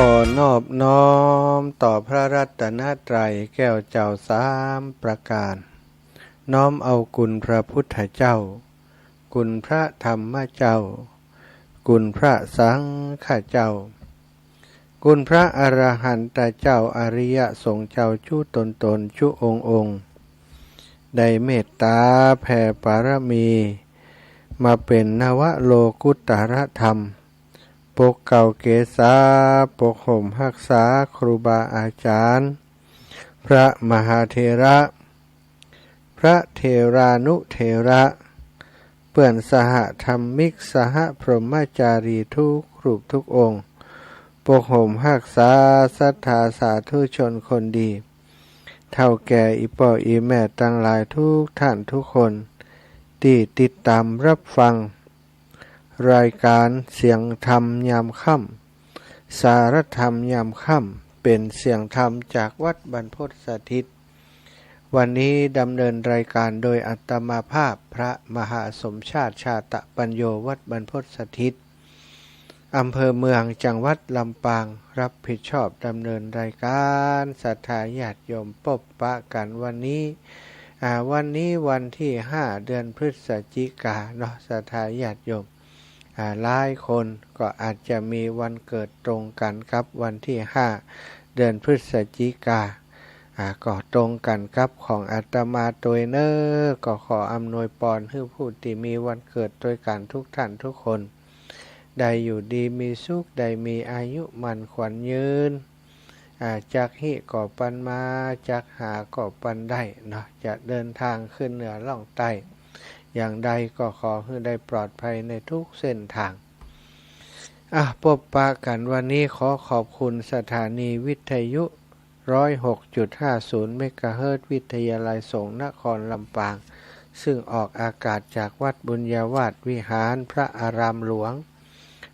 อนอบน้อมต่อพระรัตนตรัยแก้วเจ้าสามประการน้อมเอาคุณพระพุทธเจ้าคุณพระธรรมเจ้าคุณพระสังฆเจ้าคุณพระอรหันตเจ้าอริยสงฆ์เจ้าชุตนชุองค์ได้เมตตาแผ่ปารมีมาเป็นนวโลกุตตรธรรมปกเก่าเกศาปกห่มรักษาครูบาอาจารย์พระมหาเถระพระเถรานุเถระเปื่อนสหธรรมิกสหพรหมจารีทุกรูปทุกองค์ปกห่มรักษาศรัทธาสาธุชนคนดีเท่าแก่อีป่ออีแม่ตั้งหลายทุกท่านทุกคนที่ติดตามรับฟังรายการเสียงธรรมยามค่ำสารธรรมยามค่ำเป็นเสียงธรรมจากวัดบรรพตสถิตวันนี้ดำเนินรายการโดยอัตมาภาพพระมหาสมชาติชาตปัญโยวัดบรรพตสถิตอำเภอเมืองจังหวัดลำปางรับผิดชอบดำเนินรายการศรัทธาญาติโยมพบปะกันวันนี้วันที่5 เดือนพฤศจิกายนศรัทธาญาติโยมหลายคนก็อาจจะมีวันเกิดตรงกันครับวันที่5 เดือนพฤศจิกายนก็ตรงกันครับของอาตมาตัวเนอก็ขออำนวยพรให้ผู้ที่มีวันเกิดด้วยกันทุกท่านทุกคนได้อยู่ดีมีสุขได้มีอายุมั่นขวัญยืนจากหิก่อปันมาจากหาก่อปันได้เนาะจะเดินทางขึ้นเหนือล่องใต้อย่างใดก็ขอให้ได้ปลอดภัยในทุกเส้นทางพบปะกันวันนี้ขอขอบคุณสถานีวิทยุ 106.50 เมกะเฮิรตซ์วิทยาลัยสงฆ์นครลำปางซึ่งออกอากาศจากวัดบุญญาวาสวิหารพระอารามหลวง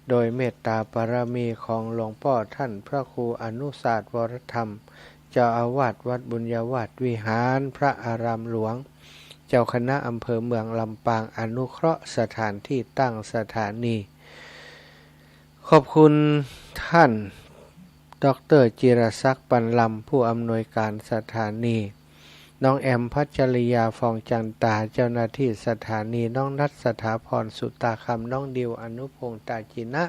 โดยเมตตาบารมีของหลวงพ่อท่านพระครูอนุสาสวรธรรมเจ้าอาวาสวัดบุญญาวาสวิหารพระอารามหลวงเจ้าคณะอำเภอเมืองลำปางอนุเคราะห์สถานที่ตั้งสถานีขอบคุณท่านดร.จิรศักดิ์ปันลำผู้อำนวยการสถานีน้องแอมพัชริยาฟองจันตาเจ้าหน้าที่สถานีน้องนัทสถาพรสุตาคำน้องดิวอนุพงษ์ตาจินะ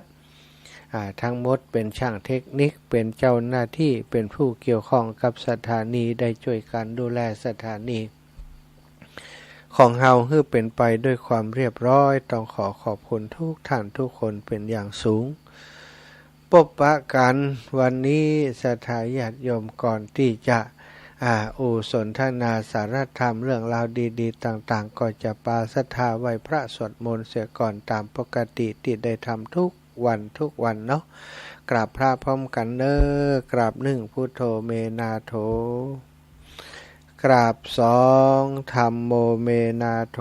ทั้งหมดเป็นช่างเทคนิคเป็นเจ้าหน้าที่เป็นผู้เกี่ยวข้องกับสถานีได้ช่วยกันดูแลสถานีของเฮาให้เป็นไปด้วยความเรียบร้อยต้องขอขอบคุณทุกท่านทุกคนเป็นอย่างสูงพบปะกันวันนี้ศรัทธาญาติโยมก่อนที่จะสนทนาสารธรรมเรื่องราวดีๆต่างๆก็จะปาศรัทธาไหว้พระสวดมนต์เสียก่อนตามปกติที่ได้ทำทุกวันเนาะกราบพระพร้อมกันเด้อกราบ1พุทโธเมนาโถกราบ2ธัมโมเมนาโถ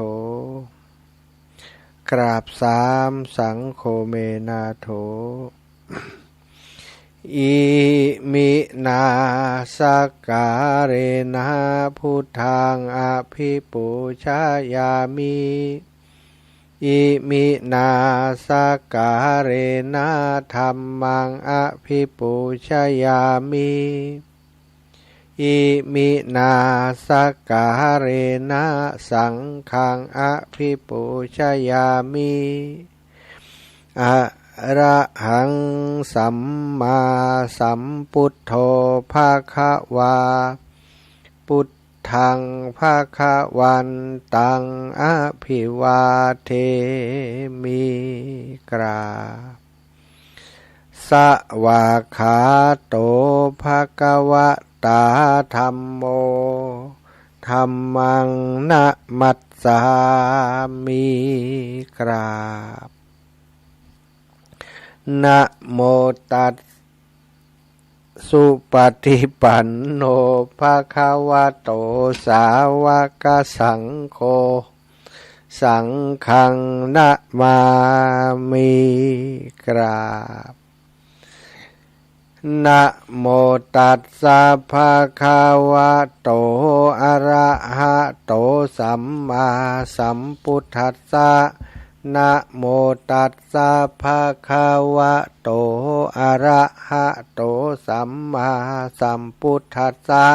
กราบ3สังโฆเมนาโถอิมินาสการเรนะพุทธังอภิปูชายามิอิมินาสการเรนะธัมมังอภิปูชายามิอิมินาสการเรนะสังฆังอภิปูชายามิอะระหังสัมมาสัมพุทโธภะคะวาพุทธังภะคะวันตังอภิวาเทมิกราสวากขาโตภะคะวะตาธัมโมธัมมังนะมัสสามิกราบนะโมตัสสุปฏิปันโนภะคะวะโตสาวกสังโฆสังฆังนะมามิกราบนะโมตัสสะภะคะวะโตอะระหะโตสัมมาสัมพุทธัสสะ นะโมตัสสะภะคะวะโตอะระหะโตสัมมาสัมพุทธัสสะ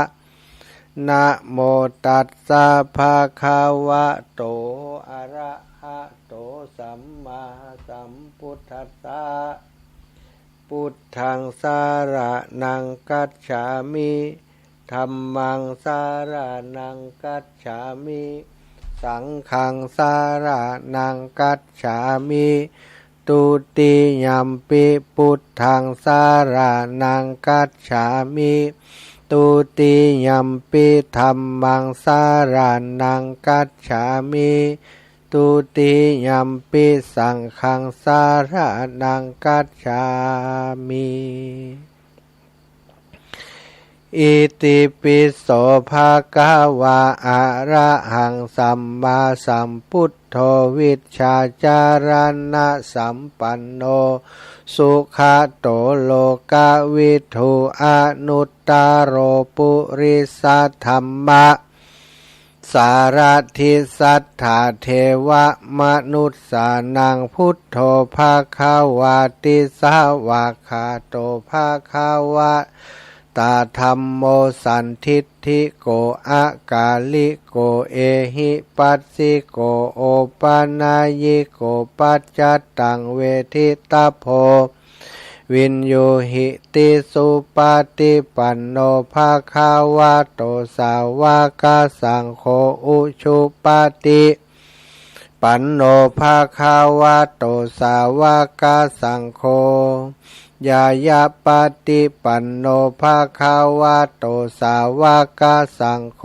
นะโมตัสสะภะคะวะโตอะระหะโตสัมมาสัมพุทธัสสะพุทธังสารนังคัจฉามิธัมมังสารนังคัจฉามิสังฆังสารนังคัจฉามิตุติยัมปิพุทธังสารนังคัจฉามิตุติยัมปิธัมมังสารนังคัจฉามิตุติยัมปิสังฆังสารนังคัจฉามิอิติปิโสภะคะวะอะระหังสัมมาสัมพุทโธวิชชาจารณะสัมปันโนสุขโตโลกวิทูอนุตตโรปุริสธัมมะสารทิสัทธาเทวมนุสสานังพุทโธภะคะวะติสาวะคาโตภะคะวะตาธัมโมสันทิฏฐิโกอากาลิโกเอหิปัสสิโกโอปานายิโกปัจจตังเวทิตาโพวินโยหิติสุปฏิปันโนภะคะวะโตสาวกสังโฆอุชุปฏิปันโนภะคะวะโตสาวกสังโฆยายาปฏิปันโนภะคะวะโตสาวกสังโฆ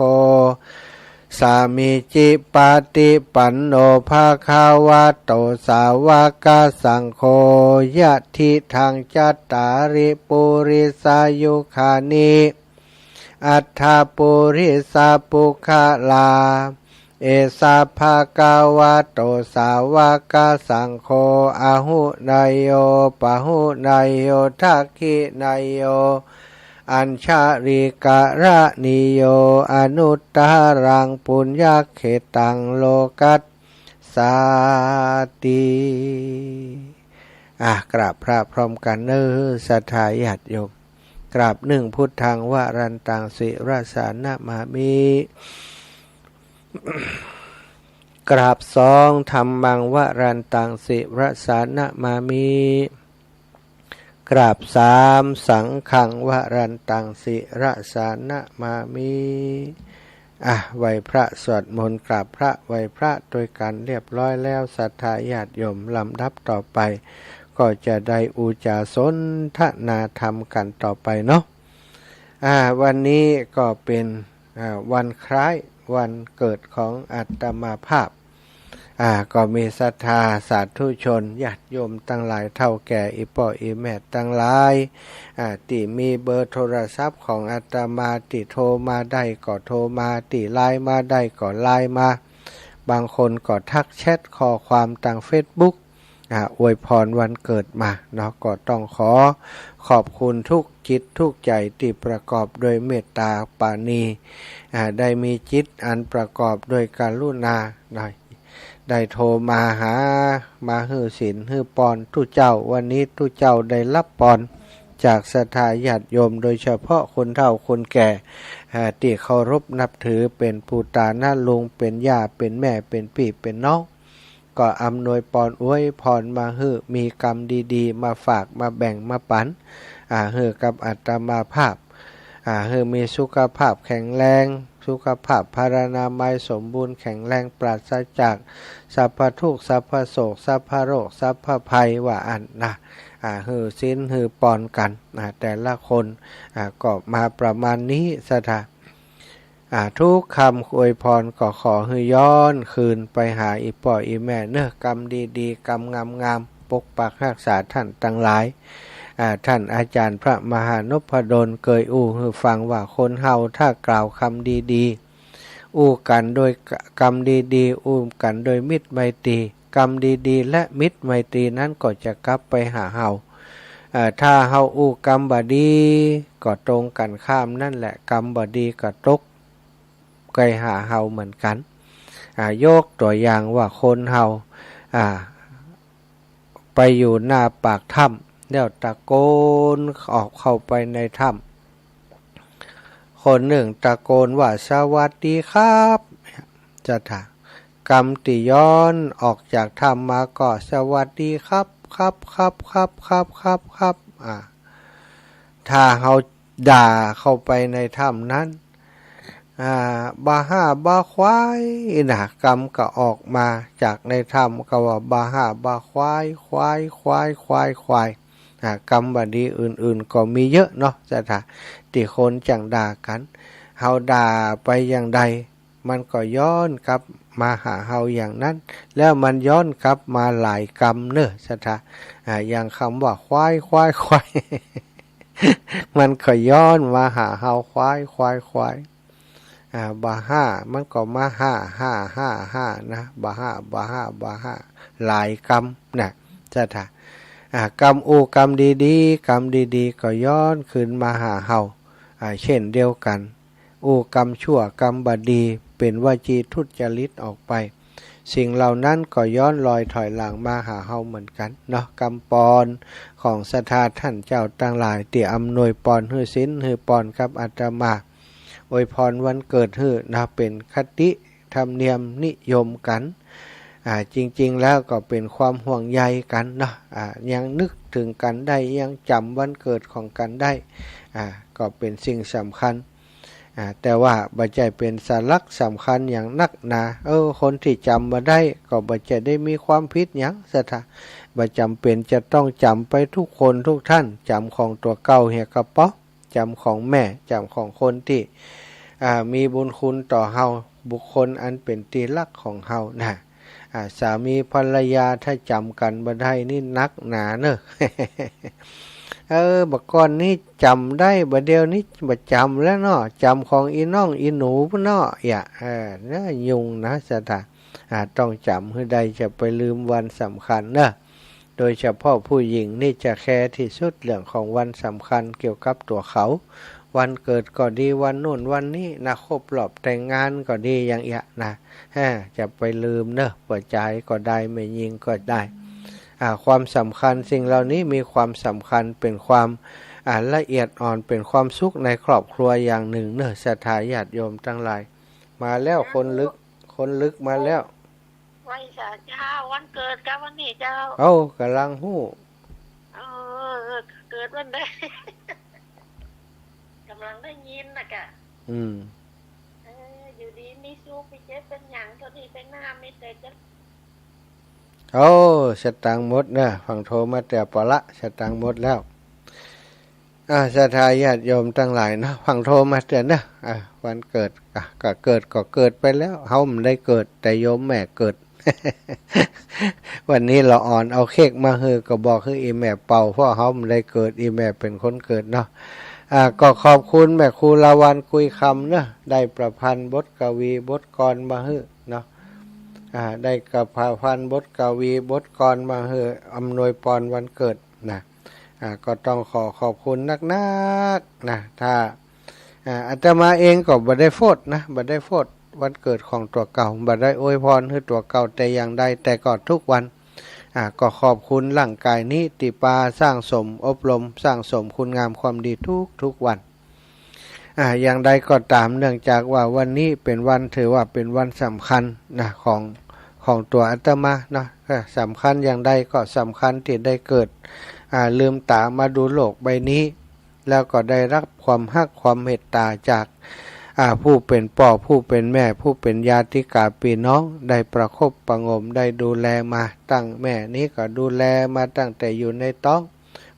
สามิจิปฏิปันโนภะคะวะโตสาวกสังโฆยะทิทังจัตตาริปุริสายุคานิอัฏฐปุริสาปุคลาเอสาภะคะวะโตสาวกสังโฆอะหุนายโยปะหุนายโยทักขินายโยอัญชาริกะระนิโยอนุตตรังปุญญเขตังโลกัสสาติกราบพระพร้อมกันเน้อศรัทธาญาติโยมกราบหนึ่งพุทธังวรันตังสิรสานะมามิกราบสองธัมมังวรันตังสิรสานะมามิกราบสามสังฆังวรันตังสิรสานะมามิไหว้พระสวดมนต์กราบพระไหว้พระโดยการเรียบร้อยแล้วศรัทธาญาติโยมลำดับต่อไปก็จะได้อุจาสนทนาธรรมกันต่อไปเนาะวันนี้ก็เป็นวันคล้ายวันเกิดของอาตมาภาพก็มีศรัทธาสาธุชนญาติโยมตั้งหลายเท่าแก่อีพ่ออีแม่ตั้งหลายที่มีเบอร์โทรศัพท์ของอาตมาที่โทรมาได้ก็โทรมาที่ไลน์มาได้ก็ไลน์มาบางคนก็ทักแชทข้อความทาง Facebook อวยพรวันเกิดมาเนาะก็ต้องขอบคุณทุกจิตทุกใจที่ประกอบด้วยเมตตาปราณีได้มีจิตอันประกอบด้วยกรุณาหน่อยได้โทรมาหามาฮื้อศีลฮื้อปอนทุเจ้าวันนี้ทุเจ้าได้รับปอนจากศรัทธาญาติโยมโดยเฉพาะคนเฒ่าคนแก่ที่เคารพนับถือเป็นปู่ตาน้าลุงเป็นย่าเป็นแม่เป็นพี่เป็นน้องก็อำนวยปอนอวยพรมาฮื้อมีกรรมดีๆมาฝากมาแบ่งมาปันฮื้อกับอาตมาภาพฮื้อมีสุขภาพแข็งแรงสุขภาพพรรณนามัยสมบูรณ์แข็งแรงปราศจากสัพพทุกข์สัพพโศกสัพพโรคสัพพภัยว่าอันนะฮือศีลฮือปอนกันแต่ละคนก็มาประมาณนี้สถาทุกคำอวยพรก็ขอให้ย้อนคืนไปหาอีป่ออีแม่เนื้อกรรมดีๆกรรมงามๆปกปักรักษาท่านทั้งหลายท่านอาจารย์พระมหานพดลเคยให้ฟังว่าคนเฮาถ้ากล่าวคำดีๆอู้กันโดยกรรมดีๆอู้กันโดยมิตรไมตรีกรรมดีๆและมิตรไมตรีนั้นก็จะกลับไปหาเฮาถ้าเฮาอู้กรรมบดีก็ตรงกันข้ามนั่นแหละกรรมบดีก็ตกไปหาเฮาเหมือนกันยกตัวอย่างว่าคนเฮา อ่าไปอยู่หน้าปากถ้ำแล้วตะโกนออกเข้าไปในถ้ำคนหนึ่งตะโกนว่าสวัสดีครับจะถามกรรมติย้อนออกจากถ้ำมาก็สวัสดีครับครับครับครับครับครับครับถ้าเขาด่าเข้าไปในถ้ำนั้นบาห้าบาควายนะกรรมก็ออกมาจากในถ้ำก็ว่าบาห้าบาควายควายควายควายควายกรรมบดีอื่นๆก็มีเยอะเนาะจะถาที่คนจังด่ากันเฮาด่าไปอย่างใดมันก็ย้อนกลับมาหาเฮาอย่างนั้นแล้วมันย้อนกลับมาหลายกรรมเนอะจะถาอย่างคำว่าควายควายควาย มันก็ย้อนมาหาเฮาควายควายควายบาห้ามันก็มาห้าห้าห้าห้านะบาห้าบาห้าบาห้าหลายกรรมนะจะถากรรมกรรมดีๆกรรมดีๆก็ย้อนคืนมาหาเฮาเช่นเดียวกันกรรมชั่วกรรมบดีเป็นวจีทุจริตออกไปสิ่งเหล่านั้นก็ย้อนลอยถอยหลังมาหาเฮาเหมือนกันเนาะกรรมปอนของศรัทธาท่านเจ้าต่างหลายที่อำนวยปอนฮื้อศีลฮื้อปอนกับอาตมาอวยพรวันเกิดฮื้อนะเป็นคติธรรมเนียมนิยมกันจริงๆแล้วก็เป็นความห่วงใยกันเนาะยังนึกถึงกันได้ยังจำวันเกิดของกันได้ก็เป็นสิ่งสำคัญแต่ว่าบัจจัยเป็นสาระสำคัญอย่างนักหนาคนที่จำมาได้ก็บัจจัยได้มีความผิดอย่างสถาบัจจำเป็นจะต้องจำไปทุกคนทุกท่านจำของตัวเก่าเหียกระป๋อจำของแม่จำของคนที่มีบุญคุณต่อเฮาบุคคลอันเป็นที่รักของเฮานะสามีภรรยาถ้าจำกันบ่ได้นี่นักหนาเนอะ บักก้อนนี้จำได้บัดเดียวนี้บัดจำแล้วเนาะจำของอีน้องอีหนูเนาะน่ายุ่งนะสถาต้องจำให้ได้จะไปลืมวันสำคัญเนอะโดยเฉพาะผู้หญิงนี่จะแคร์ที่สุดเรื่องของวันสำคัญเกี่ยวกับตัวเขาวันเกิดก็ดีวันโน่นวันนี้นะครบรอบแต่งงานก็ดีอย่างเงี้ยนะจะไปลืมเนอะหัวใจก็ได้ไม่ยิงก็ได้ความสำคัญสิ่งเหล่านี้มีความสำคัญเป็นความละเอียดอ่อนเป็นความสุขในครอบครัวอย่างหนึ่งเนอะศรัทธาญาติโยมทั้งหลายมาแล้วคนลึกมาแล้วไว้เจ้าวันเกิดกับวันนี้เจ้ากำลังหู้เกิดวันใด กำลังได้ยินนะกะอยู่ดีมีสู้ไปเจ็บเป็นหยังตัวนี้เป็นหน้าไม่แต่จะสตังหมดนะฝั่งโทรมาแต่ปละสตังหมดแล้วศรัทธาญาติโยมทั้งหลายนะฝั่งโทรมาเตือนนะวันเกิดก็เกิดไปแล้วเฮาไม่ได้เกิดแต่โยมแม่เกิด วันนี้เราอ่อนเอาเค้กมาฮือก็บอกคืออีแม่เป่าเพราะเฮาไม่ได้เกิดอีแม่เป็นคนเกิดเนาะก็ขอบคุณแม่ครูลาวันคุยคำเนาะได้ประพันธ์บทกวีบทกลมาฮือเนาะได้กับพันบทกวีบทกลมาเฮออำนวยปอนวันเกิดนะก็ต้องขอบคุณนักนะถ้าอาตมาเองก็บ่ได้โฟดนะบ่ได้โฟดวันเกิดของตัวเก่าบ่ได้อวยพรให้ตัวเก่าแต่อย่างใดแต่ก็ทุกวันก็ขอบคุณร่างกายนี้ติปาสร้างสมอบรมสร้างสมคุณงามความดีทุกวันอย่างใดก็ตามเนื่องจากว่าวันนี้เป็นวันถือว่าเป็นวันสำคัญนะของตัวอาตมาเนาะสำคัญอย่างใดก็สำคัญที่ได้เกิดลืมตามาดูโลกใบนี้แล้วก็ได้รับความฮักความเมตตาจากผู้เป็นพ่อผู้เป็นแม่ผู้เป็นญาติกาพี่น้องได้ประคบประงมได้ดูแลมาตั้งแม่นี้ก็ดูแลมาตั้งแต่อยู่ในท้อง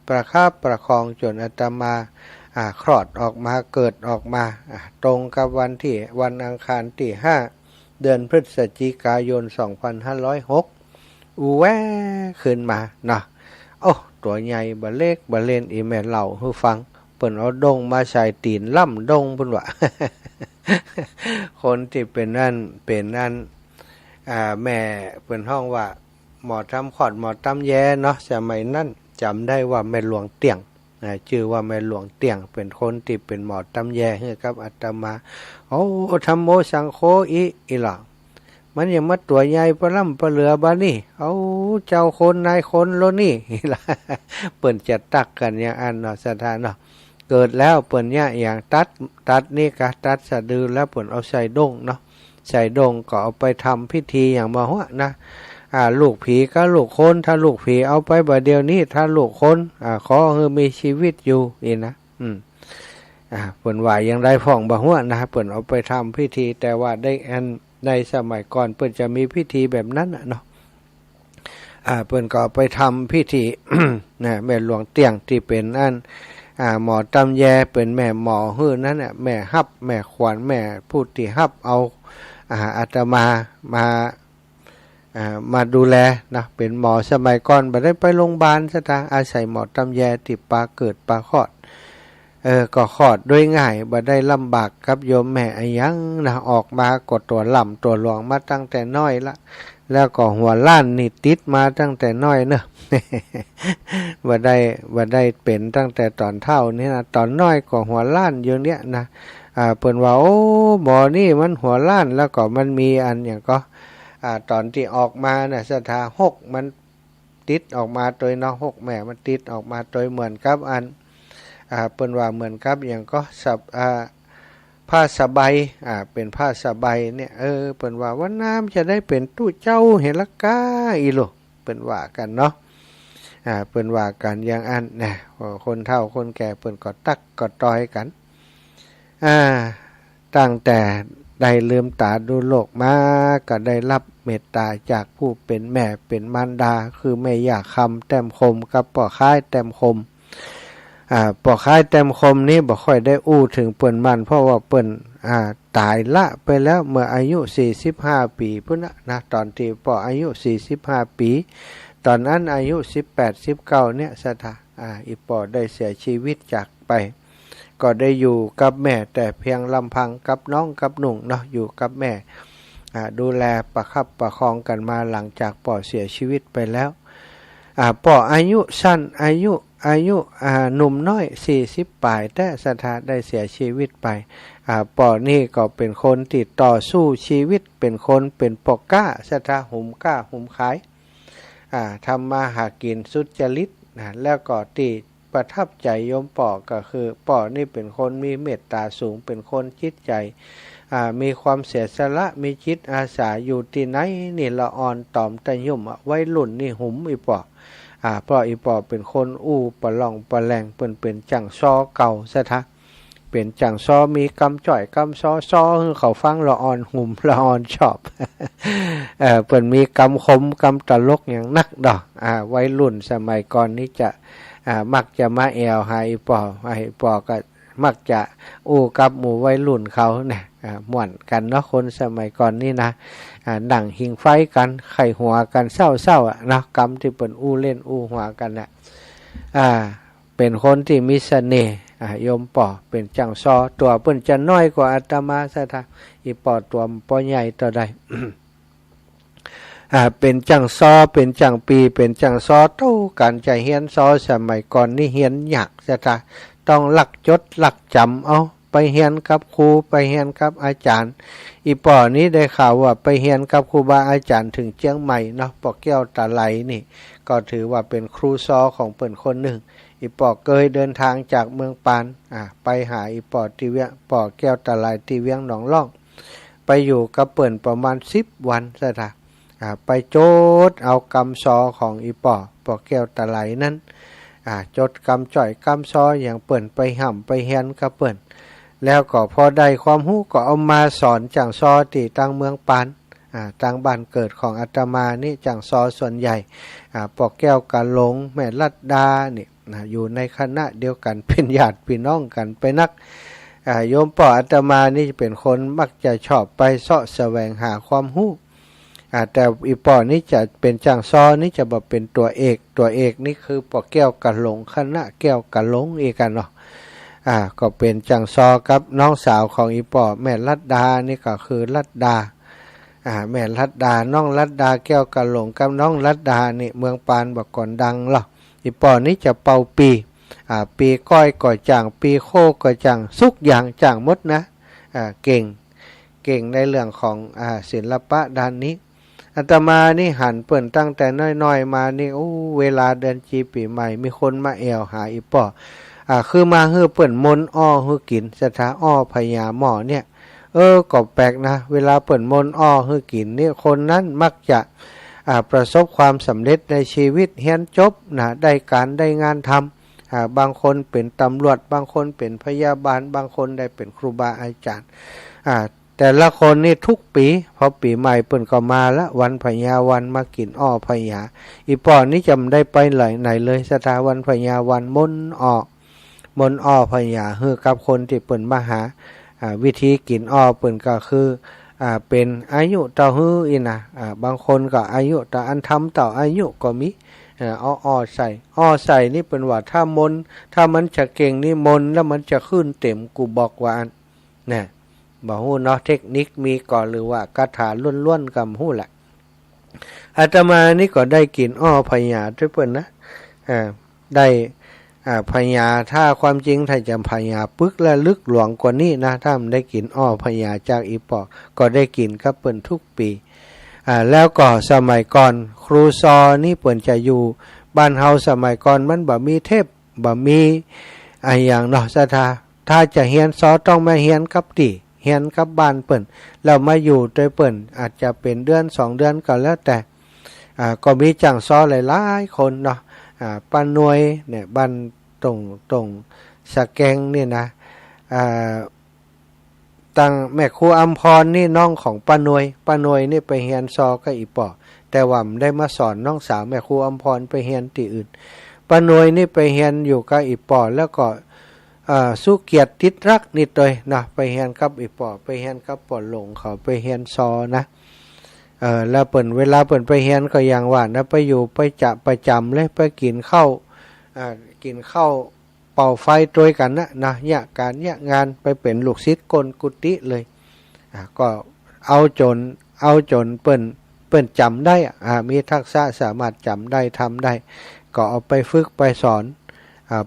ประคับประคองจนอาตมาคลอดออกมาเกิดออกมาตรงกับวันอังคารที่5เดือนพฤศจิกายน2506แวขึ้นมาเนาะตัวใหญ่บะเล็กบะเล่นอีแม่เล่าให้ฟังเปิ่นเอาดงมาใส่ตีนล่ำดงพุ่นว่า คนที่เป็นนั่นแม่เปิ่นห้องว่าหมอทำขอดหมอทำแย่เนาะสมัยนั้นจำได้ว่าแม่หลวงเตี่ยงชื่อว่าแม่หลวงเตี่ยงเป็นคนที่เป็นหมอตำแยให้กับอาตมาธัมโมสังโฆอีหล่ะ มันยังมาตัวใหญ่ปลาล่ำปลาเหลือบานี่เอาเจ้าคนนายคนโลนี่เปิ่นจะตักกันอย่างอันเนาะสถานเนาะเกิดแล้วเปิ่นเนี่ยอย่างตัดนี่กะตัดสะดือแล้วเปิ่นเอาใส่ดงเนาะใส่ดงก็เอาไปทำพิธีอย่างมาหัวนะลูกผีก็ลูกคนถ้าลูกผีเอาไปบ่เดียวนี้ถ้าลูกคนขอให้มีชีวิตอยู่อีนะเปิ่นว่ายังได้พ่องบ่หัวนะเปิ่นเอาไปทำพิธีแต่ว่าได้อันในสมัยก่อนเปิ่นจะมีพิธีแบบนั้นเนาะเปิ่นก็ไปทำพิธี นะแม่หลวงเตียงที่เป็นอันหมอตำแยเป็นแม่หมอฮื้อนั้นน่ะแม่ฮับแม่ขวัญแม่ผู้ที่ฮับเอาอาตมาดูแลนะเป็นหมอสมัยก่อนบ่ได้ไปโรงพยาบาลซะทางอาศัยหมอตำแยติดปลาเกิดปลาคลอดก็คลอดด้วยง่ายบ่ได้ลำบากกับโยมแม่อะยังนะออกมาก็ตัวล่ำตัวหลวงมาตั้งแต่น้อยละแล้วก็หัวล้านนี่ติดมาตั้งแต่น้อยเนอะ บ่ได้เป็นตั้งแต่ตอนเท่านี่นะตอนน้อยก็หัวล้านอยู่เนี้ยนะเปิ้นว่าโอ้หมอนี่มันหัวล้านแล้วก็มันมีอันอย่างก็ตอนที่ออกมาน่ะสถาหกมันติดออกมาโดยเนาะหกแม่มันติดออกมาโดยเหมือนกับอันเปิ้นว่าเหมือนกับอย่างก็ผ้าสบายเป็นผ้าสบายเนี่ยเปิ้นว่าน้ำจะได้เป็นตู้เจ้าเห็นละกาอีโลเปิ้นว่ากันเนาะเปิ้นว่ากันอย่างอันนะคนเฒ่าคนแก่เปิ้นก็ตักก็ตอยกันตั้งแต่ได้ลืมตาดูโลกมาก็ได้รับเมตตาจากผู้เป็นแม่เป็นมารดาคือแม่ย่าคำแต้มคมกับป่อค้ายแต้มคมป่อค้ายแต้มคมนี้บ่ค่อยได้อู้ถึงเปิ้นมันเพราะว่าเปิ้นตายละไปแล้วเมื่ออายุ45ปีพุ่นนะตอนที่ป่ออายุ45ปีตอนนั้นอายุ18-19เนี่ยสถาอีป่อได้เสียชีวิตจากไปก็ได้อยู่กับแม่แต่เพียงลำพังกับน้องกับหนุ่งเนาะอยู่กับแม่ดูแลประคับประคองกันมาหลังจากป่อเสียชีวิตไปแล้วป่ออายุสั้นอายุหนุ่มน้อย40ปลายแต่สถาได้เสียชีวิตไปป่อนี่ก็เป็นคนที่ต่อสู้ชีวิตเป็นคนเป็นปอกกล้าสถาหุ่มกล้าหุ่มขายทำมาหากินสุจริตแล้วก็ที่ประทับใจโยมป่อก็คือป่อนี่เป็นคนมีเมตตาสูงเป็นคนจิตใจมีความเสียสละมีจิตอาสาอยู่ที่ไหนนี่ละอ่อนตอมตะยุ่มไว้รุ่นนี่หุ่มอีป่อเพราะอีป่อเป็นคนอู้ปะล่องปะแรงเป็นจังซ้อเก่าซะทะเป็นจังซ้อมีกำจ่อยกำซ้อคือเขาฟังละอ่อนหุ่มละอ่อนชอบ เป็นมีกำคมกำตลกอย่างนักดอกไว้รุ่นสมัยก่อนนี้จะมักจะมาแอวหาอีป่อก็มักจะอู้กับหมู่วัยรุ่นเขาเนี่ยม่วนกันเนาะคนสมัยก่อนนี่นะหนังหิงไฟกันไข่หัวกันเศร้านะกำที่เป็นอู้เล่นอู้หัวกันเนี่ยเป็นคนที่มีเสน่ห์โยมป่อเป็นจังซอตัวเปิ้นจะน้อยกว่าอาตมาซะทะอีป่อตัวป่อใหญ่ต่อใด เป็นจังซอเป็นจังปีเป็นจังซอเท่ากันจะเฮียนซอสมัยก่อนนี่เฮียนยากซะทะต้องหลักจดหลักจำเอาไปเฮียนกับครูไปเฮียนกับอาจารย์อีป่อนี้ได้ข่าวว่าไปเฮียนกับครูบาอาจารย์ถึงเชียงใหม่เนาะป่อแก้วตาไหลนี่ก็ถือว่าเป็นครูซอของเปิ้นคนหนึ่งอีป่อเคยเดินทางจากเมืองปานไปหาอีป่อที่เวียงป่อแก้วตาไหลที่เวียงหนองล่องไปอยู่กับเปิ้นประมาณ10 วันซะทะไปโจดเอากำซอของอีป่อแก้วตาไหลนั้นจดกำจ่อยกำซออย่างเปิ้นไปห่ำไปเฮียนกับเปิ้นแล้วก็พอได้ความรู้ก็เอามาสอนจังซอที่ตั้งเมืองปานตั้งบ้านเกิดของอาตมานี่จังซอส่วนใหญ่ปอแก้วกะหลงแม่ลัดดานี่อยู่ในคณะเดียวกันเป็นญาติพี่น้องกันไปนักโยมป่ออาตมานี่เป็นคนมักจะชอบไปเสาะแสวงหาความรู้แต่อีป่อนี่จะเป็นจังซอนี่จะบอกเป็นตัวเอกนี่คือปอแก้วกะหลงคณะแก้วกะหลงอีกกันเนาะก็เป็นจังซอกับน้องสาวของอีป่อแม่ลัดดานี่ก็คือลัดดาแม่ลัดดาน้องลัดดาแก้วกะหลงกับน้องลัดดานี่เมืองปานบอกก่อนดังหรออีป่อนี่จะเป่าปีก้อยก่อจังปีโคก่อจังสุกอย่างจังมดนะเก่ง เก่งในเรื่องของศิลปะด้านนี้อาตมานี่หันเปิ่นตั้งแต่น้อยๆมานี่โอ้เวลาเดือนจีปีใหม่มีคนมาแอวหาอีป่อคือมาฮื้อเปิ่นมนต์อ้อฮื้อกินสถาอ้อพญาหม้อเนี่ยก็แปลกนะเวลาเปิ่นมนต์อ้อฮื้อกินนี่คนนั้นมักจะประสบความสำเร็จในชีวิตเรียนจบนะได้การได้งานทำบางคนเป็นตำรวจบางคนเป็นพยาบาลบางคนได้เป็นครูบาอาจารย์แต่ละคนนี่ทุกปีพอปีใหม่เปิ่นก็มาละวันพญาวันมากินอ้อพญาอีป่อนี่จำได้ไปไหนเลยสถาวันพญาวันมนอ้อพญาฮือกับคนที่เปิ่นมาหาวิธีกินอ้อเปิ่นก็คือเป็นอายุต่อฮืออีนะบางคนก็อายุต่ออันทำต่ออายุก็มีอ้อใส่นี่เป็นว่าถ้ามันจะเก่งนี่มนแล้วมันจะขึ้นเต็มกูบอกว่าอันนะบอกฮู้เนาะเทคนิคมีก่อนหรือว่าคาถาล้วนๆกับฮู้แหละอาตมานี่ก็ได้กินอ้อพญาด้วยเปิ้นนะได้พญาถ้าความจริงถ้าจำพญาปึกและลึกหลวงกว่านี้นะถ้ามันได้กินอ้อพญาจากอีปอก็ได้กินกับเปิ้นทุกปีแล้วก็สมัยก่อนครูซอนี่เปิ้นจะอยู่บ้านเฮาสมัยก่อนมันบ่มีเทพบ่มีอย่างเนาะสถาถ้าจะเฮียนซอต้องมาเฮียนกับติเฮียนกับบ้านเปิ้นแล้วมาอยู่ด้วยเปิ้นอาจจะเป็นเดือน2เดือนก็แล้วแต่ก็มีจังซอหลายๆคนเนาะป้าหน่วยเนี่ยบ้านตรงสะแกงนี่นะตั้งแม่ครูอัมพรนี่น้องของป้าหน่วยนี่ไปเฮียนซอกับอีป่อแต่ว่าได้มาสอนน้องสาวแม่ครูอัมพรไปเฮียนที่อื่นป้าหน่วยนี่ไปเฮียนอยู่กับอีป่อแล้วก็สุเกียรติติดรักนิดเลยนะไปเฮียนกับอีป่อไปเฮียนกับป่อหลงเขาไปเฮียนซอนะแล้วเปิ่นเวลาเปิ่นไปเฮียนก็อย่างว่านะไปอยู่ไปจะประจำเลยไปกินข้าวเป่าไฟโดยกันนะเนี่ยการเนี่ยงานไปเป็นลูกศิษย์กลกุฏิเลยก็เอาจนเปิ่นจำได้มีทักษะสามารถจำได้ทำได้ก็เอาไปฝึกไปสอน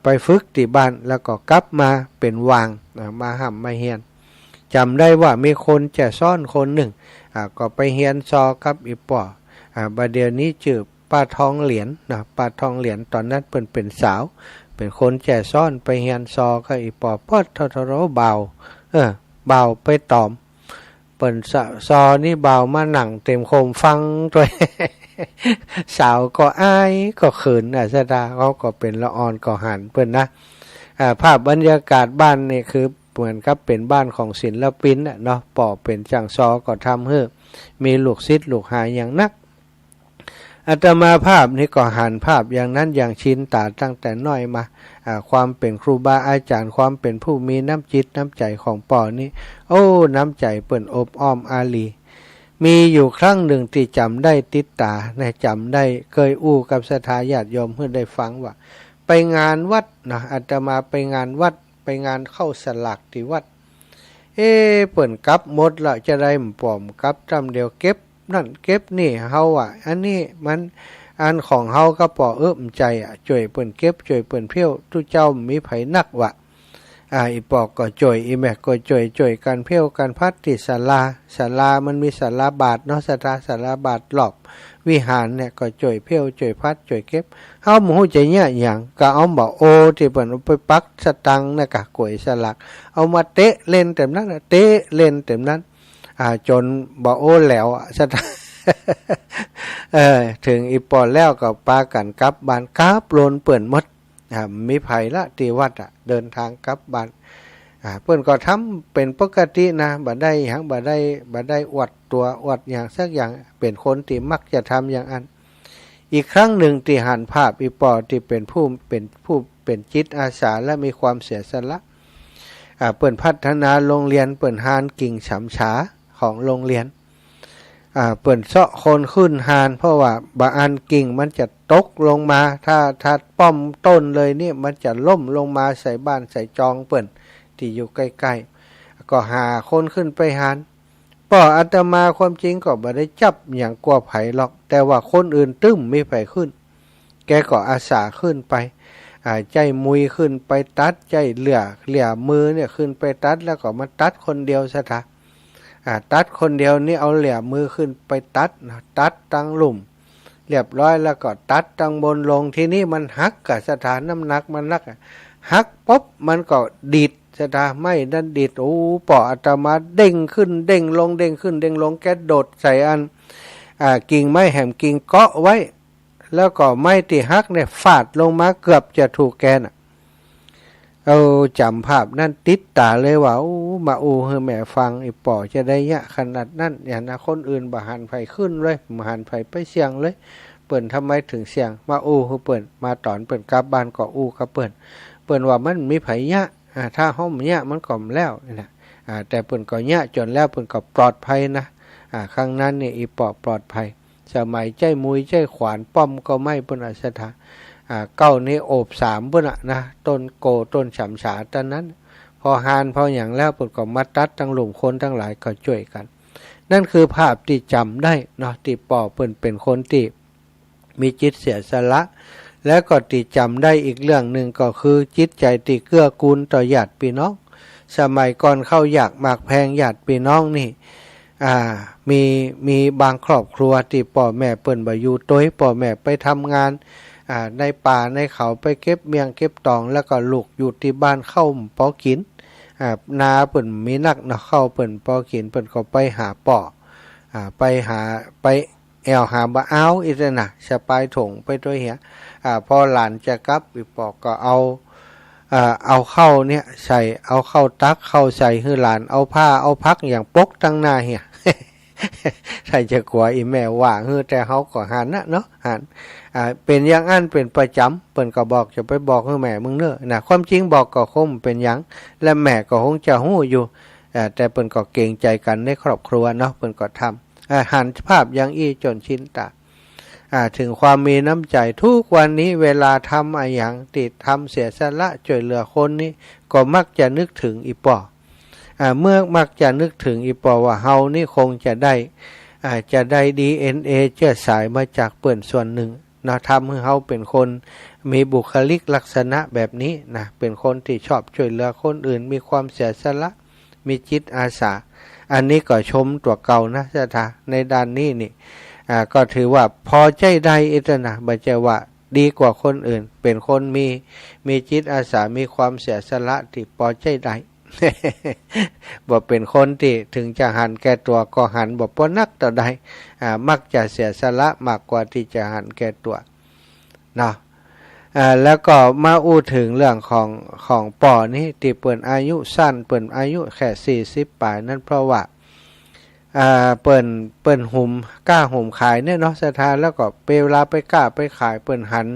ไปฝึกที่บ้านแล้วก็กลับมาเป็นวางมาห้ำมาเฮียนจำได้ว่ามีคนจะซ่อนคนหนึ่งก็ไปเฮียนซอกับอีป่อบัดเดี๋ยวนี้ชื่อป้าทองเหรียญนะป้าทองเหรียญตอนนั้นเป็นสาวเป็นคนแก่ซ่อนไปเฮียนซอกับอีป่อพอดทรเบาไปตอมเปิ่นซอนี่เบามาหนังเต็มโคมฟังตัว สาวก็อายก็เขินสดาเขาก็เป็นละอ่อนก็หันเปิ่นนะภาพบรรยากาศบ้านนี่คือเหมือนกับเป็นบ้านของศิลปินเนาะป่อเป็นจังซอก็ทำให้มีลูกศิษย์ลูกหาอย่างนักอาตมาภาพนี่ก็หันภาพอย่างนั้นอย่างชินตาตั้งแต่น้อยมาความเป็นครูบาอาจารย์ความเป็นผู้มีน้ำจิตน้ำใจของป่อนี่โอ้น้ำใจเปิ่นอบอ้อมอารีมีอยู่ครั้งหนึ่งที่จำได้ติดตาจำได้เคยอู้กับศรัทธาญาติโยมเพื่อได้ฟังว่าไปงานวัดนะอาตมาไปงานวัดไปงานเข้าสลักที่วัดเปิ่นกับหมดละจะได้ป่อมกับจำเดียวเก็บนั่นเก็บนี่เฮาอันนี้มันอันของเฮาก็ป่อใจจ่วยเปิ่นเก็บจ่วยเปิ่นเพี้ยวทุเจ้ามีไผนักวะอีปอกก็จ่วยอีแม่ก็จ่วยกันเพี้ยวกันพัดติศาลามันมีศาลาบาทเนาะศาลาบาทหลอบวิหารเนี่ยก็จ่วยเพี้ยวจ่วยพัดจ่วยเก็บเฮาหมู่ใจเนี่ยอย่างก็เอาบอกโอที่เปิ่นเอาไปปักสตังค์นะกะกวยสลักเอามาเตะเล่นเต็มนั้นเตะเล่นเต็มนั้นจนบอกโอแล้วสตังถึงอีปอแล้วก็ปากันกลับบ้านกราบโลนเปิ่นหมดมีไผละที่วัดเดินทางกลับบ้านเปิ้นก็ทำเป็นปกตินะบ่ได้หยังบ่ได้อวดตัวอวดอย่างสักอย่างเป็นคนที่มักจะทำอย่างอันอีกครั้งหนึ่งที่หันภาพอีปอที่เป็นผู้เป็นจิตอาสาและมีความเสียสละเปิ้นพัฒนาโรงเรียนเปิ้นหานกิ่งฉำฉาของโรงเรียนเปิ้นเซาะคนขึ้นหานเพราะว่าบางอันกิ่งมันจะตกลงมาถ้าป้อมต้นเลยนี่มันจะล่มลงมาใส่บ้านใส่จองเปิ้นที่อยู่ใกล้ๆก็หาคนขึ้นไปหานป่ออาตมาความจริงก็บ่ได้จับอย่างกลัวไผหรอกแต่ว่าคนอื่นตึ้มไม่ไปขึ้นแกก็อาสาขึ้นไปใจมุยขึ้นไปตัดใจเหลี่ยมือเนี่ยขึ้นไปตัดแล้วก็มาตัดคนเดียวซะทะ ตัดคนเดียวนี่เอาเหลี่ยมมือขึ้นไปตัดนะตัดตั้งหลุมเรียบร้อยแล้วก็ตัดตั้งบนลงที่นี่มันหักกับสถานน้ำหนักมันนักหักปุ๊บมันก็ดีดสถานไม่ดันดีดโอ้ปออาตมาเด้งขึ้นเด้งลงเด้งขึ้นเด้งลงแกโดดใส่กิ่งไม้แหมกิ่งเกาะไว้แล้วก็ไม้ที่หักเนี่ยฟาดลงมาเกือบจะถูกแกน่ะเอาจำภาพนั่นติดตาเลยว่ามาให้แม่ฟังไอ้ป่อจะได้ยะขนาดนั้นอย่างนะคนอื่นบาหันไฟขึ้นเลยบาหันไฟไปเสียงเลยเปิ่นทำไมถึงเสียงมาให้เปิ่นมาตอนเปิ่นกลับบ้านก็กับเปิ่นว่ามันมีไผยะถ้าห้องยะมันก็แล้วนะแต่เปิ่นก็ยะจนแล้วเปิ่นก็ปลอดภัยนะครั้งนั้นเนี่ยอีป่อปลอดภัยสมัยใจมุยใจขวานป้อมก็ไม่เปิ่นอัศธาเก้านี่โอบ3เปิ้นนะต้นโกต้นฉ่ำฉาตอนนั้นพอหานพออย่างแล้วเปิ้นก็มาตัดทั้งหลุมคนทั้งหลายก็ช่วยกันนั่นคือภาพที่จำได้เนาะที่ป่อเปิ้นเป็นคนที่มีจิตเสียสละแล้วก็ที่จำได้อีกเรื่องหนึ่งก็คือจิตใจที่เกื้อกูลต่อญาติพี่น้องสมัยก่อนเข้าอยากหมากแพงญาติพี่น้องนี่มีบางครอบครัวที่พ่อแม่เปิ้นบ่อยู่ตัวพ่อแม่ไปทำงานในป่าในเขาไปเก็บเมียงเก็บตองแล้วก็ลูกอยู่ที่บ้านเข้าปอกินนาเปิ่นมีนักนะเข้าเปิ่นปอกินเปิ่นก็ไปหาป่อไปแอวหาบะอ้าวอีกนะสะปายถงไปตัวเหียพอหลานจะกลับอีปอกก็เอาเข้าเนี่ยใส่เอาเข้าตักเข้าใส่ให้หลานเอาผ้าเอาพักอย่างปกตั้งหน้าเหีย ใช่จะกลัวอีแม่ว่าแต่เขาก็หันนะเนาะหันเป็นอย่างอันเป็นประจำเปิ้นก็บอกจะไปบอกให้แม่มึงเนอะนะความจริงบอกก็คงเป็นอย่างและแม่ก็คงจะหู้อยู่แต่เปิ้นก็เกรงใจกันในครอบครัวเนาะเปิ้นก็ทำหันภาพอย่างอี้จนชินตาถึงความมีน้ำใจทุกวันนี้เวลาทำอะไรอย่างติดทำเสียสละช่วยเหลือคนนี้ก็มักจะนึกถึงอีปอเมื่อมักจะนึกถึงอีปอว่าเฮานี่คงจะได้DNA เชื้อสายมาจากเปิ้นส่วนหนึ่งนะทำให้เฮาเป็นคนมีบุคลิกลักษณะแบบนี้นะเป็นคนที่ชอบช่วยเหลือคนอื่นมีความเสียสละมีจิตอาสาอันนี้ก็ชมตัวเก่านะสถาในด้านนี้นี่ก็ถือว่าพอใจได้อิตนะบัจเจว่าดีกว่าคนอื่นเป็นคนมีจิตอาสามีความเสียสละที่พอใจได้ บอกเป็นคนที่ถึงจะหันแก่ตัวก็หันบอกปนักต่อใดมักจะเสียสละมากกว่าที่จะหันแก่ตัวเนาะแล้วก็มาอู้ถึงเรื่องของป่อนี้ที่เปิ่นอายุสั้นเปิ่นอายุแค่40ปลายนั่นเพราะว่าเปิ่นหุ่มกล้าหุ่มขายเนี่ยเนาะสถานแล้วก็เวลาไปกล้าไปขายเปิ่นหัน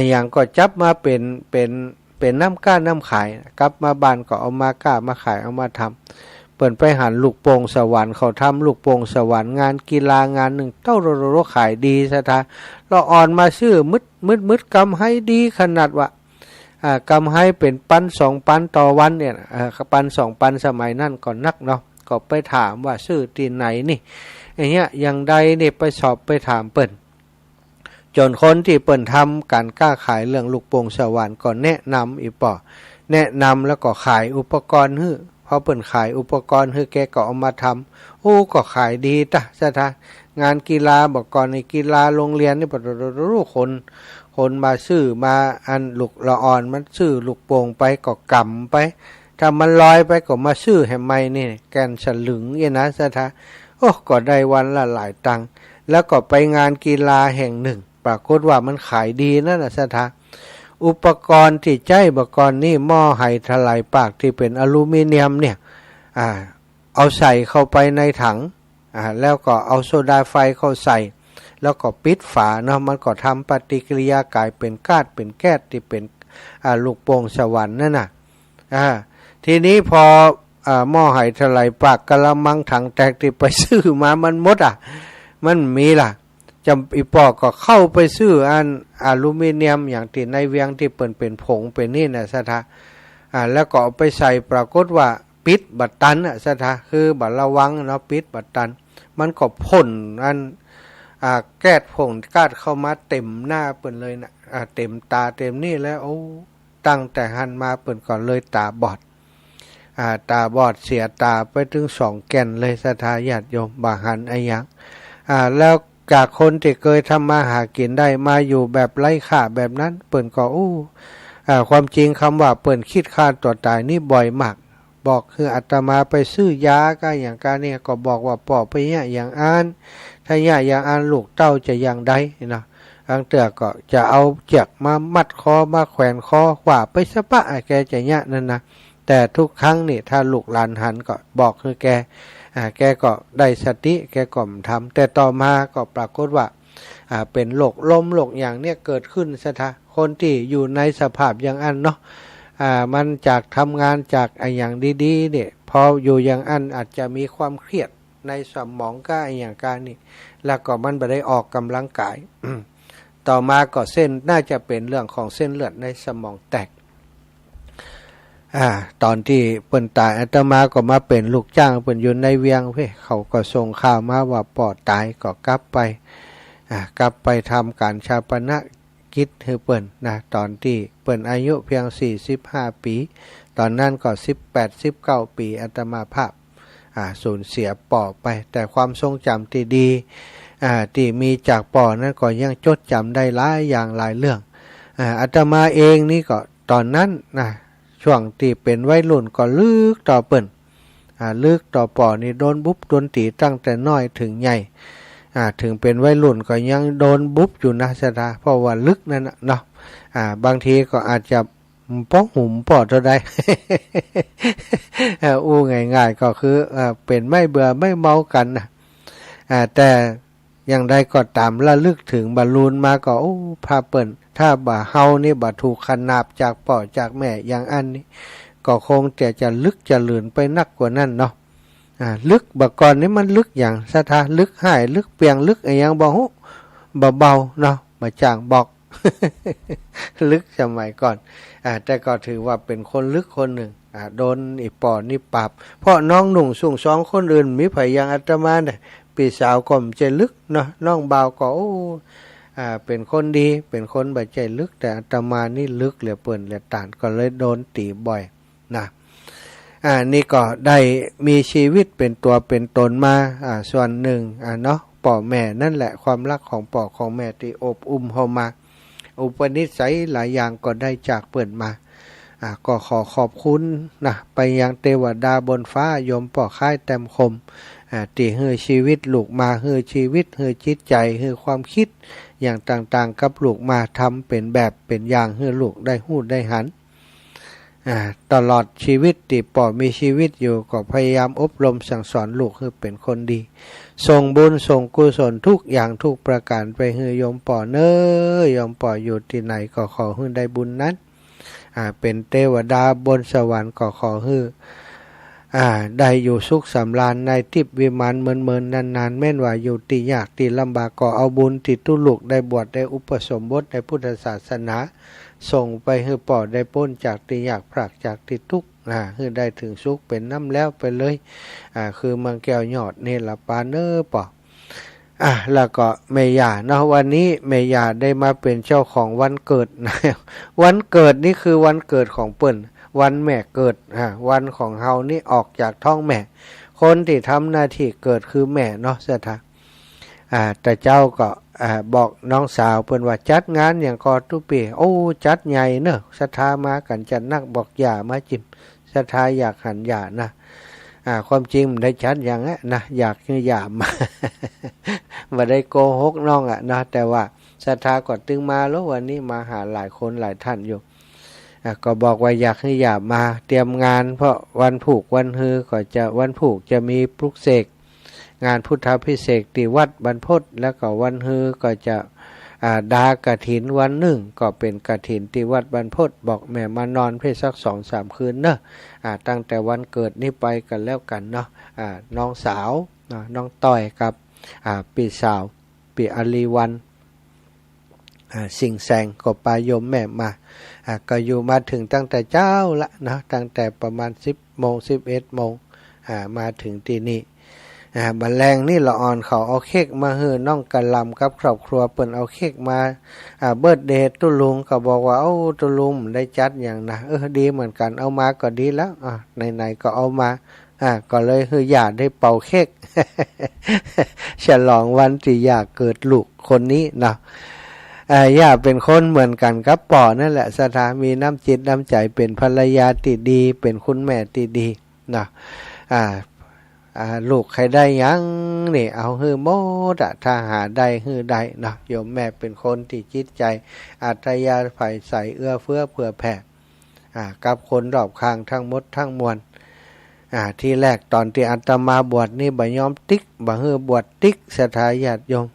อย่างก็จับมาเป็นน้ำก้านน้ำขายกลับมาบ้านก็เอามากล้ามาขายเอามาทำเปิ่นไปหันลูกโป่งสวรรค์เขาทำลูกโป่งสวรรค์งานกีฬางานหนึ่งเต้าโรขายดีสถานเราอ่อนมาซื้อมืดกำให้ดีขนาดว่ากำให้เป็นปัน2 ปันต่อวันเนี่ยปัน2 ปันสมัยนั่นก่อนนักเนาะก็ไปถามว่าซื้อที่ไหนนี่อย่างเงี้ยอย่างใดนี่ไปสอบไปถามเปิ่นจนคนที่เปิ่นทำการกล้าขายเรื่องลูกโป่งสวรรค์ก็แนะนำอีปอแนะนำแล้วก็ขายอุปกรณ์ให้พอเปิ่นขายอุปกรณ์ให้แกก็เอามาทำก็ขายดีตะสถานงานกีฬาบอกก่อนในกีฬาโรงเรียนนี่ปะรู้คนมาซื้อมาอันลูกละอ่อนมันซื้อลูกโป่งไปก็กำไปถ้ามันลอยไปก็มาซื้อให้ไม่นี่แกนฉลึงอย่างนั้นสถานก็ได้วันละหลายตังค์แล้วก็ไปงานกีฬาแห่งหนึ่งปรากฏว่ามันขายดีนั่นน่ะสถานอุปกรณ์ที่ใช้อุปกรณ์นี่หม้อไหถลายปากที่เป็นอลูมิเนียมเนี่ยเอาใส่เข้าไปในถังแล้วก็เอาโซดาไฟเข้าใส่แล้วก็ปิดฝาเนาะมันก็ทำปฏิกิริยากลายเป็นก๊าซเป็นแก๊สที่เป็นลูกโป่งสวรรค์นั่นน่ะทีนี้พอหม้อไหถลายปากกะละมังถังแตกที่ไปซื้อมามันหมดมันมีล่ะจำอีปอก็เข้าไปซื้ออันอลูมิเนียมอย่างที่ในเวียงที่เป็นผงเป็นนี่นะสถาแล้วก็เอาไปใส่ปรากฏว่าปิดบัดตันสถาคือบัดระวังเนาะปิดบัดตันมันก็พ่นอันแก๊สผงก๊าซเข้ามาเต็มหน้าเปิ่นเลยนะเต็มตาเต็มนี่แล้วตั้งแต่หันมาเปิ่นก่อนเลยตาบอด ตาบอดเสียตาไปถึง2 แก่นเลยศรัทธาญาติโยมบาหันไอ้ยังแล้วจากคนที่เคยทำมาหากินได้มาอยู่แบบไร้ค่าแบบนั้นเปิ่นก็ความจริงคำว่าเปิ่นคิดฆ่าตัวตายนี่บ่อยมากบอกคืออาตมาไปซื้อยาก็อย่างการเนี่ยก็บอกว่าปอกไปเนี่ยอย่างอ่านถ้าเนี่ยอย่างอ่านลูกเต้าจะอย่างใดนะอังเตือก็จะเอาเจือกมามัดคอมาแขวนคอขวาไปสะปะแกจะเนี่ยนั่นนะแต่ทุกครั้งนี่ถ้าลูกหลานหันก็บอกคือแกก็ได้สติแกก็ทำแต่ต่อมาก็ปรากฏว่าเป็นโรคลมโรคอย่างเนี้ยเกิดขึ้นซะท่าคนที่อยู่ในสภาพอย่างอันเนาะมันจากทำงานจากอย่างดีๆเนี่ยพออยู่อย่างอันอาจจะมีความเครียดในสมองก็อย่างการนี่แล้วก็มันไม่ได้ออกกำลังกาย ต่อมาก็เส้นน่าจะเป็นเรื่องของเส้นเลือดในสมองแตกตอนที่เปิ้นตายอาตมาก็มาเป็นลูกจ้างเปิ้นอยู่ในเวียงเพ่เขาก็ส่งข่าวมาว่าปอดตายก็กลับไปทำการชาปนกิจให้เปิ้นนะตอนที่เปิ้นอายุเพียง45 ปีตอนนั้นก็18-19 ปีอาตมาภาพสูญเสียปอไปแต่ความทรงจำที่ดีที่มีจากปอนั้นก็ยังจดจำได้หลายอย่างหลายเรื่องอาตมาเองนี่ก็ตอนนั้นนะช่วงที่เป็นวัยรุ่นก็ลึกต่อเปิ้นลึกต่อปอนี่โดนบุบโดนตีตั้งแต่น้อยถึงใหญ่ถึงเป็นวัยรุ่นก็ยังโดนบุบอยู่นะสตาเพราะว่าลึกนั่นเนาะบางทีก็อาจจะป้องหุ่มปอดเท่าใด ง่ายๆก็คือเป็นไม่เบื่อไม่เมากันนะแต่อย่างใดก็ตามระลึกถึงบรรลุนมาก็พาเปิ้นถ้าบ่เฮานี่บ่ถูกขนาบจากป่อจากแม่อย่างอันนี้ก็คงจะลึกจะลื่นไปนักกว่านั้นเนาะลึกบ่ก่อนนี้มันลึกอย่างสถาลึกหายลึกเปียงลึกอย่างบ่ฮู้บ่เบาเนาะบ่จ้างบอก ลึกสมัยก่อนแต่ก็ถือว่าเป็นคนลึกคนหนึ่งโดนอีปอนี่ปรับเพราะน้องหนุ่งสูง2 คนอื่นมีไผอย่างอาตมาเนี่ยพี่สาวก็ใจลึกเนาะน้องบ่าวก็เป็นคนดีเป็นคนบ่ใจลึกแต่อาตมานี่ลึกเหลือเปิ้นเหลือตานก็เลยโดนตีบ่อยนะนี่ก็ได้มีชีวิตเป็นตัวเป็นตนมาส่วนหนึ่งเนาะพ่อแม่นั่นแหละความรักของพ่อของแม่ที่อบอุ้มเฮามาอุปนิสัยหลายอย่างก็ได้จากเปิ้นมาก็ขอขอบคุณนะไปยังเทวดาบนฟ้ายมป่อค่ายแต้มคมที่ให้ชีวิตลูกมาให้ชีวิตให้จิตใจให้ความคิดอย่างต่างๆกับลูกมาทำเป็นแบบเป็นอย่างให้ลูกได้หู้ได้หันตลอดชีวิตที่ป่อมีชีวิตอยู่ก็พยายามอบรมสั่งสอนลูกให้เป็นคนดีส่งบุญส่งกุศลทุกอย่างทุกประการไปให้โยมป่อเน้อยมป่ออยู่ที่ไหนก็ขอให้ได้บุญนั้นเป็นเทวดาบนสวรรค์ก็ขอให้ได้อยู่สุขสำราญในทิพย์วิมานเมินนานๆแม่นว่าอยู่ที่ยากที่ลำบากก็เอาบุญที่ตุลูกได้บวชได้อุปสมบทในพุทธศาสนาส่งไปให้ป่อได้พ้นจากที่ยากพรากจากที่ทุกข์ให้ได้ถึงสุขเป็นน้ำแล้วไปเลยคือเมืองแก้วยอดเนรปาเนอป่อแล้วก็เมย่าเนาะวันนี้เมย่าได้มาเป็นเจ้าของวันเกิดนะวันเกิดนี่คือวันเกิดของเปิ้นวันแม่เกิดวันของเฮานี่ออกจากท้องแม่คนที่ทำหน้าที่เกิดคือแม่เนาะสถาแต่เจ้าก็บอกน้องสาวเปิ้นว่าจัดงานอย่างกอทุปีจัดใหญ่เนอะศรัทธามากันจัดนักบอกอย่ามาจิ้มศรัทธาอยากหันอย่านะความจริงมันได้ชัดอย่างนั้นนะอยากคืออย่ามา ไม่ได้โกหกน้องนะแต่ว่าศรัทธาก็ตึงมาแล้ววันนี้มาหาหลายคนหลายท่านอยู่ก็บอกว่าอยากให้อย่ามาเตรียมงานเพราะวันผูกวันฮือก็จะวันผูกจะมีปลุกเสกงานพุทธพิเศษที่วัดบรรพตแล้วก็วันฮือก็จะดากฐินวันหนึ่งก็เป็นกฐินที่วัดบรรพตบอกแม่มานอนเพื่อสัก2-3 คืนเนอะตั้งแต่วันเกิดนี้ไปกันแล้วกันเนาะน้องสาวน้องต้อยกับปีสาวปีอลีวันสิ่งแสงก็ปายมแม่มาก็อยู่มาถึงตั้งแต่เจ้าละนะตั้งแต่ประมาณ10 โมง 11 โมงมาถึงที่นี่ บัดแลงนี่ละอ่อนเขาเอาเค้กมาฮื้อน้องกะลำกับครอบครัวเปิ้นเอาเค้กมาเบิร์ธเดย์ตุลุงก็บอกว่าเอ้าตุลุงได้จัดอย่างนะดีเหมือนกันเอามาก็ดีแล้วไหนๆก็เอามาก็เลยฮื้อญาติได้เป่าเค้ก ฉลองวันที่อยากเกิดลูกคนนี้นะย่าเป็นคนเหมือนกันกับป่อนั่นแหละสถามีน้ำจิตน้ำใจเป็นภรรยาที่ดีเป็นคุณแม่ที่ดีนะลูกใครได้ยังนี่เอาฮือโมดถ้าหาได้ฮือได้นะโยมแม่เป็นคนที่จิตใจอัธยาศัยใส่เอื้อเฟื้อเผื่อแผ่กับคนรอบข้างทั้งหมดทั้งมวลที่แรกตอนที่อาตมาบวชนี่บ่ยอมติ๊กบ่ฮือบวชติ๊กสถาญาติโยม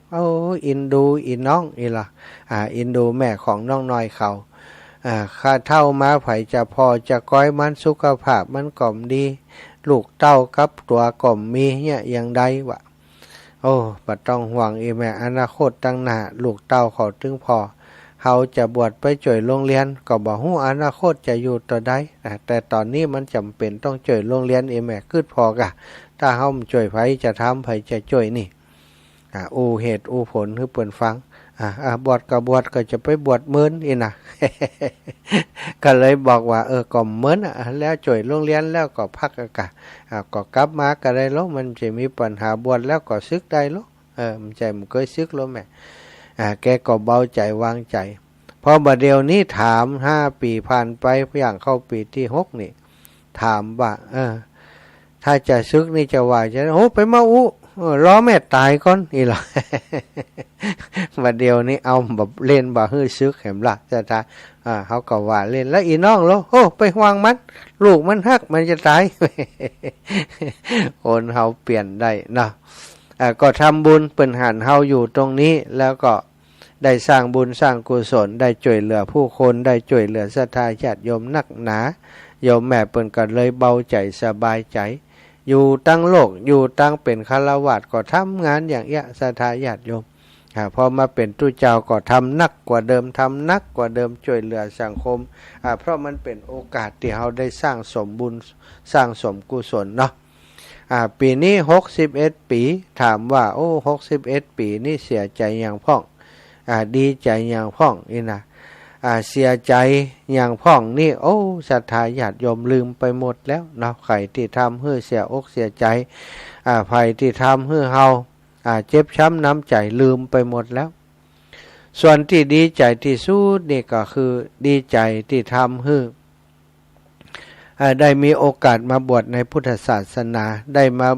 อินดูอีน้องอีล่ะอินดูแม่ของน้องน้อยเขาข้าเท่ามาไผจะพอจะก้อยมันสุขภาพมันก่อมดีลูกเต้ากับตัวก่อมมีเนี่ยอย่างใดวะบ่ต้องห่วงอีแม่อนาคตตั้งหน้าลูกเต้าเขาถึงพอเฮาจะบวชไปจ่อยโรงเรียนก็บ่ฮู้อนาคตจะอยู่ต่อใดแต่ตอนนี้มันจำเป็นต้องจ่อยโรงเรียนอีแม่คิดพอกะถ้าเฮาจ่อยไผจะทำไผจะจ่อยนี่เหตุผลให้เปิ้นฟังบวชก็บวชก็จะไปบวชมื้นอีนะ ก็เลยบอกว่าก็มื้นแล้วจ่อยโรงเรียนแล้วก็พักก็กลับมาก็ได้แล้วมันจะมีปัญหาบวชแล้วก็สึกได้แล้วมันใจมันเคยสึกแล้วแม่แกก็เบาใจวางใจพอบัดเดี๋ยวนี้ถาม5 ปีผ่านไปอย่างเข้าปีที่6นี่ถามว่าถ้าจะสึกนี่จะว่าจะไปมาล้อแม่ตายก่อนอีหล่ะ บัดเดี๋ยวนี้เอาแบบเล่นบ่ฮื้อซึกแหมล่ะจะตายเขาก็ว่าเล่นแล้วอีน้องแล้วไปห่วงมันลูกมันฮักมันจะตาย คนเฮาเปลี่ยนได้นะก็ทำบุญเปิ้นหันเฮาอยู่ตรงนี้แล้วก็ได้สร้างบุญสร้างกุศลได้ช่วยเหลือผู้คนได้ช่วยเหลือศรัทธาญาติโยมนักหนาโยมแม่เปิ้นก็เลยเบาใจสบายใจอยู่ตั้งโลกอยู่ตั้งเป็นฆราวาสก็ทำงานอย่างเงี้ยศรัทธาญาติโยมพอมาเป็นตู้เจ้าก็ทำนักกว่าเดิมทำนักกว่าเดิมช่วยเหลือสังคมเพราะมันเป็นโอกาสที่เราได้สร้างสมบุญสร้างสมกุศลเนาะปีนี้61 ปีถามว่า61 ปีนี่เสียใจอย่างพ่องดีใจอย่างพ่องนี่นะเสียใจอย่างพ่องนี่ศรัทธาญาติโยมลืมไปหมดแล้วเนาะใครที่ทำให้เสียอกเสียใจใครที่ทำให้เฮาเจ็บช้ำน้ำใจลืมไปหมดแล้วส่วนที่ดีใจที่สุดนี่ก็คือดีใจที่ทำให้ได้มีโอกาสมาบวชในพุทธศาสนาได้มา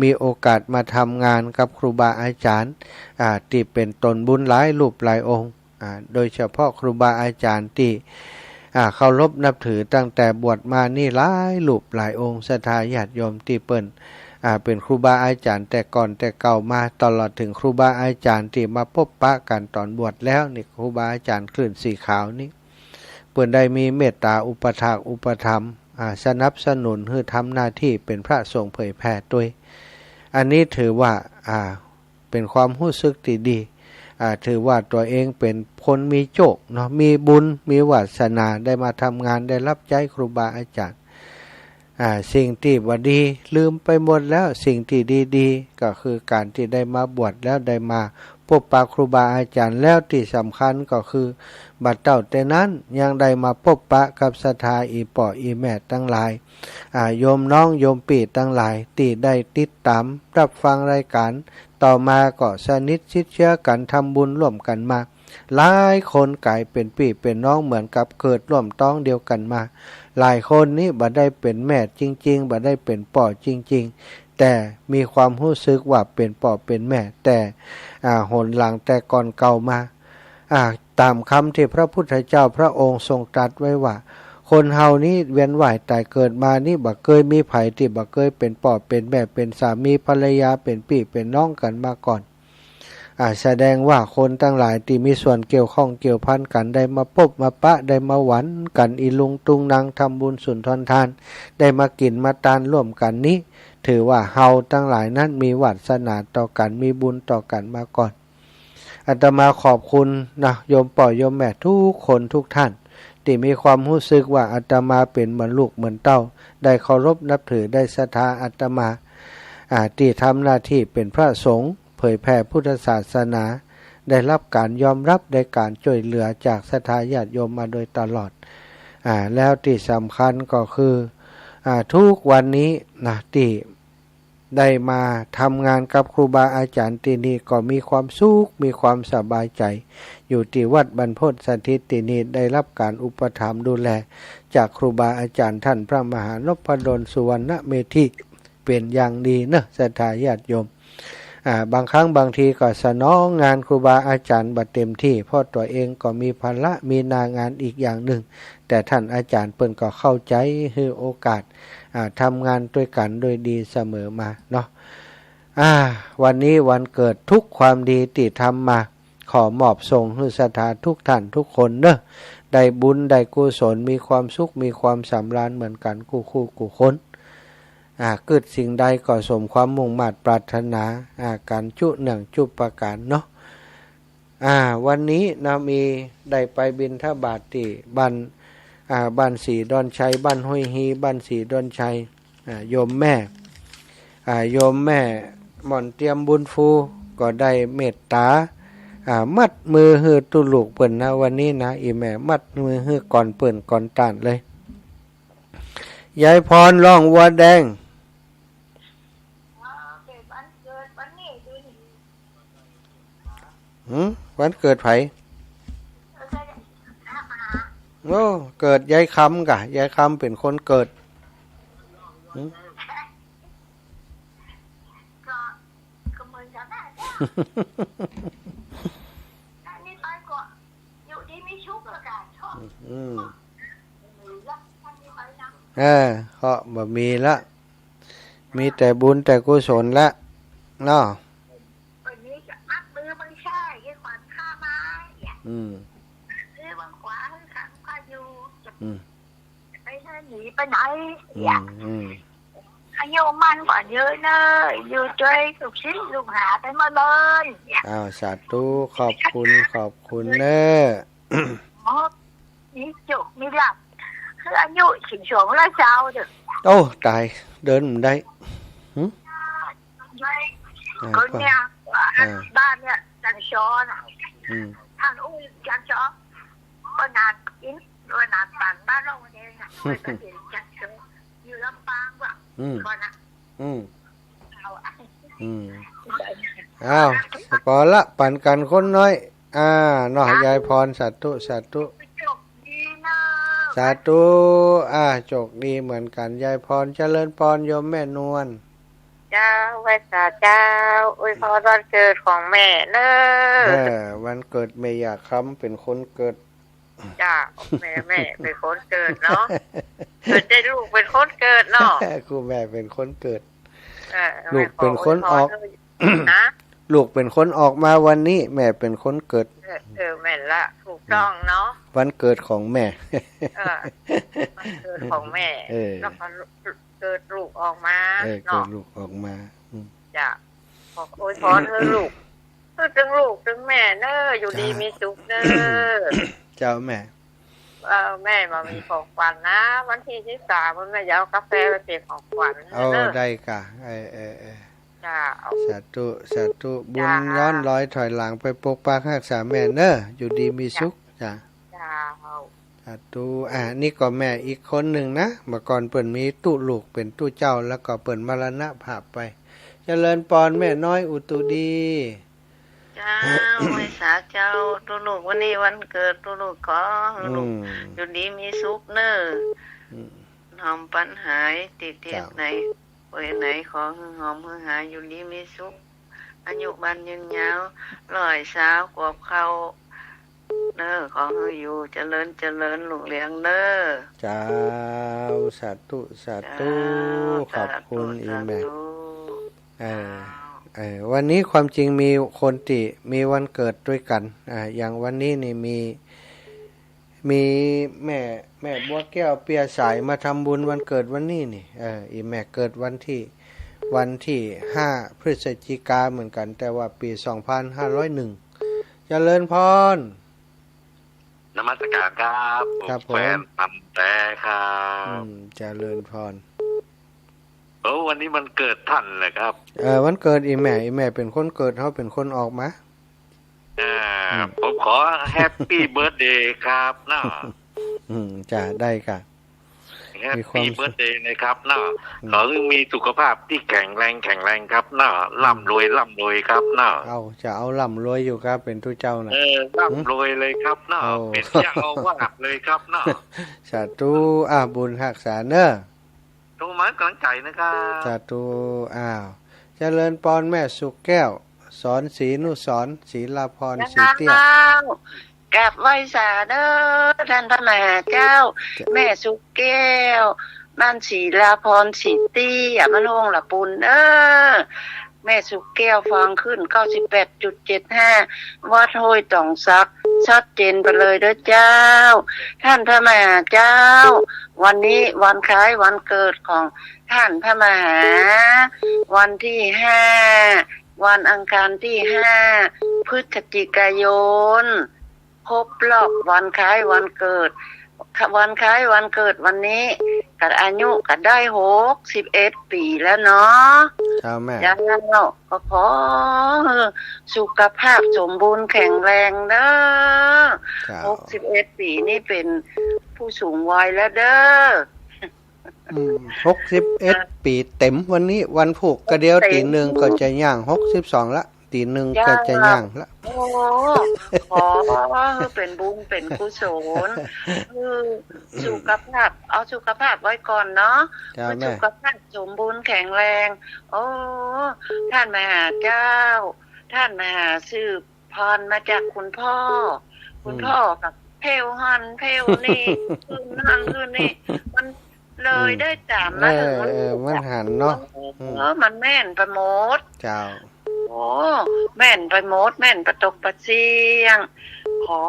มีโอกาสมาทำงานกับครูบาอาจารย์ที่เป็นตนบุญหลายรูปหลายองค์โดยเฉพาะครูบาอาจารย์ที่เคารพนับถือตั้งแต่บวชมานี่หลายรูปหลายองค์ศรัทธาญาติโยมที่เปิ้นเป็นครูบาอาจารย์แต่ก่อนแต่เก่ามาตลอดถึงครูบาอาจารย์ที่มาพบปะกันตอนบวชแล้วนี่ครูบาอาจารย์คลื่นสีขาวนี่เปิ้นได้มีเมตตาอุปถากอุปถัมภ์สนับสนุนให้ทำหน้าที่เป็นพระสงฆ์เผยแผ่ด้วยอันนี้ถือว่าเป็นความรู้สึกที่ดีถือว่าตัวเองเป็นคนมีโชคเนาะมีบุญมีวาสนาได้มาทำงานได้รับใช้ครูบาอาจารย์สิ่งที่บ่ดีลืมไปหมดแล้วสิ่งที่ดีๆก็คือการที่ได้มาบวชแล้วได้มาพบปะครูบาอาจารย์แล้วที่สำคัญก็คือบัดเจ้าแต่นั้นยังได้มาพบปะกับศรัทธาอีป่ออีแม่ทั้งหลายโยมน้องโยมปีทั้งหลายที่ได้ติดตามรับฟังรายการต่อมาก็สนิทชิดเชื้อกันทำบุญร่วมกันมาหลายคนกลายเป็นพี่เป็นน้องเหมือนกับเกิดร่วมท้องเดียวกันมาหลายคนนี้บ่ได้เป็นแม่จริงๆบ่ได้เป็นป่อจริงๆแต่มีความรู้สึกว่าเป็นป่อเป็นแม่แต่หนหลังแต่ก่อนเก่ามาตามคำที่พระพุทธเจ้าพระองค์ทรงตรัสไว้ว่าคนเฮานี้เวียนว่ายตายเกิดมานี่บ่เคยมีไผที่บ่เคยเป็นป่อเป็นแม่เป็นสามีภรรยาเป็นพี่เป็นน้องกันมาก่อนแสดงว่าคนทั้งหลายที่มีส่วนเกี่ยวข้องเกี่ยวพันกันได้มาพบมาปะได้มาหวันกันอีลุงตุงนางทำบุญสุนทรทานได้มากินมาทานร่วมกันนี้ถือว่าเฮาทั้งหลายนั้นมีวาสนาต่อกันมีบุญต่อกันมาก่อนอาตมาขอบคุณนะโยมป่อโยมแม่ทุกคนทุกท่านที่มีความรู้สึกว่าอาตมาเป็นเหมือนลูกเหมือนเต้าได้เคารพนับถือได้ศรัทธาอาตมา ที่ทำหน้าที่เป็นพระสงฆ์เผยแผ่พุทธศาสนาได้รับการยอมรับได้การช่วยเหลือจากศรัทธาญาติโยมมาโดยตลอดแล้วที่สำคัญก็คือทุกวันนี้นะที่ได้มาทำงานกับครูบาอาจารย์ที่นี่ก็มีความสุขมีความสบายใจอยู่ที่วัดบรรพตสถิตที่นี่ได้รับการอุปถัมภ์ดูแลจากครูบาอาจารย์ท่านพระมหานพดลสุวรรณเมธีเป็นอย่างดีเนอะศรัทธาญาติโยมบางครั้งบางทีก็สนองงานครูบาอาจารย์บัดเต็มที่เพราะตัวเองก็มีภาระมีหน้างานอีกอย่างหนึ่งแต่ท่านอาจารย์เปิ้นก็เข้าใจให้โอกาสทำงานด้วยกันโดยดีเสมอมาเนาะวันนี้วันเกิดทุกความดีที่ทำมาขอมอบส่งให้ศรัทธาทุกท่านทุกคนเนอะได้บุญได้กุศลมีความสุขมีความสำราญเหมือนกันคู่คนเกิดสิ่งใดก็สมความมุ่งมั่นปรารถนาการจุหนึ่งจุประการเนาะวันนี้นะมีได้ไปบิณฑบาตที่บ้านศรีดอนชัยบ้านห้วยฮีบ้านศรีดอนชัยโยมแม่หม่อนเตรียมบุญฟูก็ได้เมตตามัดมือฮือตุลูกเปิ่นนะวันนี้นะอีแม่มัดมือฮือก่อนเปิ่นก่อนตานเลยยายพรร้องวัวแดงวันเกิดไผโอ้เกิดยายคำกะยายคำเป็นคนเกิดเขาบ่มีละมีแต่บุญแต่กุศลละเนาะไปไหนอายุมันกว่าเยอะเนอะอยู่ช่วยลูกชิ้นลูกหาไปมาเลยสาธุขอบคุณเนอะนี่จุกนี่หลับคืออายุสิบสองแล้วเจ้าเด้อโอ้ตายเดินไม่ได้คนเนี่ยบ้านเนี่ยจันชอนทางอุ้ยจันชอก็นานกินก็นานปั่นบ้านเราเนี่ยนะไม่เป็นจันชออยู่ลำปางว่ะก่อนนะพอละปั่นกันคนน้อยเนาะยายพรสาธุสาธุโชคดีเหมือนกันยายพรเจริญพรโยมแม่นวลเจ้าไว้สาเจ้าอวยพรวันเกิดของแม่เนอะวันเกิดแม่อยากคำเป็นคนเกิดจ้าแม่เป็นคนเกิดเนาะใจลูกเป็นคนเกิดเนาะครูแม่เป็นคนเกิดลูกเป็นคนออกลูกเป็นคนออกมาวันนี้แม่เป็นคนเกิดแม่ละถูกต้องเนาะวันเกิดของแม่วันเกิดของแม่แล้วก็เกิดลูกออกมาเกิดลูกออกมาจ้ะขออวยพรให้ลูกถึงลูกถึงแม่เนอะอยู่ดีมีสุขเนอะเจ้าแม่แม่มามีของขวัญนะวันที่13แม่จะเอากาแฟไปเป็นของขวัญได้ค่ะจ้าสาธุบุญย้อนร้อยถอยหลังไปปกปักรักษาแม่เนอะอยู่ดีมีสุขจ้าสาธุนี่ก็แม่อีกคนหนึ่งนะเมื่อก่อนเปิ่นมีตู้ลูกเป็นตู้เจ้าแล้วก็เปิ่นมรณภาพไปเจริญปอนแม่น้อยอุตุดีเจ้าไม่สาเจ้าตู้ลูกวันนี้วันเกิดตู้ลูกขอลูกอยู่ดีมีสุขเนอะทำปัญหาติดไหนเปิดไหนขอหอมหายอยู่ดีมีสุขอายุบันยืนยาว100 สาวกว่าเขาเนอขอให้อยู่เจริญลูกเลี้ยงเนอจ้าสาธุขอบคุณอีแม่วันนี้ความจริงมีคนที่มีวันเกิดด้วยกันอย่างวันนี้นี่มีแม่บัวแก้วเปียสายมาทำบุญวันเกิดวันนี้นี่อีแม่เกิดวันที่5 พฤศจิกาเหมือนกันแต่ว่าปี2501เจริญพรนมัสการครับแฟนทำแต่ครับเจริญพร วันนี้มันเกิดท่านเลยครับ วันเกิดอีแม่เป็นคนเกิดเขาเป็นคนออกมาผมขอแฮปปี้เบิร์ธเดย์ครับเนาะจะได้ค่ะแฮปปี้เบิร์ธเดย์นะครับเนาะขอให้มีสุขภาพที่แข็งแรงครับเนาะร่ำรวยครับเนาะจะเอาร่ำรวยอยู่ครับเป็นทุเจ้านะร่ำรวยเลยครับเนาะเป็นเจ้าอาวาสเลยครับเนาะสาธุบุญรักษาเนอะทุกมันกำลังใจนะครับสาธุเจริญปอนแม่สุขแก้วสอนศรีนุสรศรีลาพรศรีเตี้ยกราบไหว้สาเด้อท่านพระมหาเจ้าแม่สุขแก้วบ้านศรีลาพรศรีเตี้ยมะนงละปุนแม่สุขแก้วฟังขึ้น 98.75 วัดห้วยต่องซักชัดเจนไปเลยเด้อเจ้าท่านพระมหาเจ้าวันนี้วันคล้ายวันเกิดของท่านพระมหาวันที่5วันอังคารที่5พฤศจิกายนครบรอบวันคล้ายวันเกิดวันนี้กัดอายุกัดได้61 ปีแล้วเนาะแม่ก็ขอสุขภาพสมบูรณ์แข็งแรงเด้อ61 ปีนี่เป็นผู้สูงวัยแล้วเด้อ61 ปีเต็มวันนี้วันผูกกระเดียวตีหนึ่งก็จะย่าง62ละตีหนึ่งก็จะย่างละขอเป็นบุญเป็นกุศลสุขภาพเอาสุขภาพไว้ก่อนเนาะสุขภาพสมบูรณ์แข็งแรงท่านมหาเจ้าท่านมหาสืบพรมาจากคุณพ่อกับเพลหันเพลนี่คืนนี่มันเลยได้ตามมาถึงมันหันเนาะมันแม่นประโมทเจ้าแม่นไปหมดแม่นประตกประเจียงขอ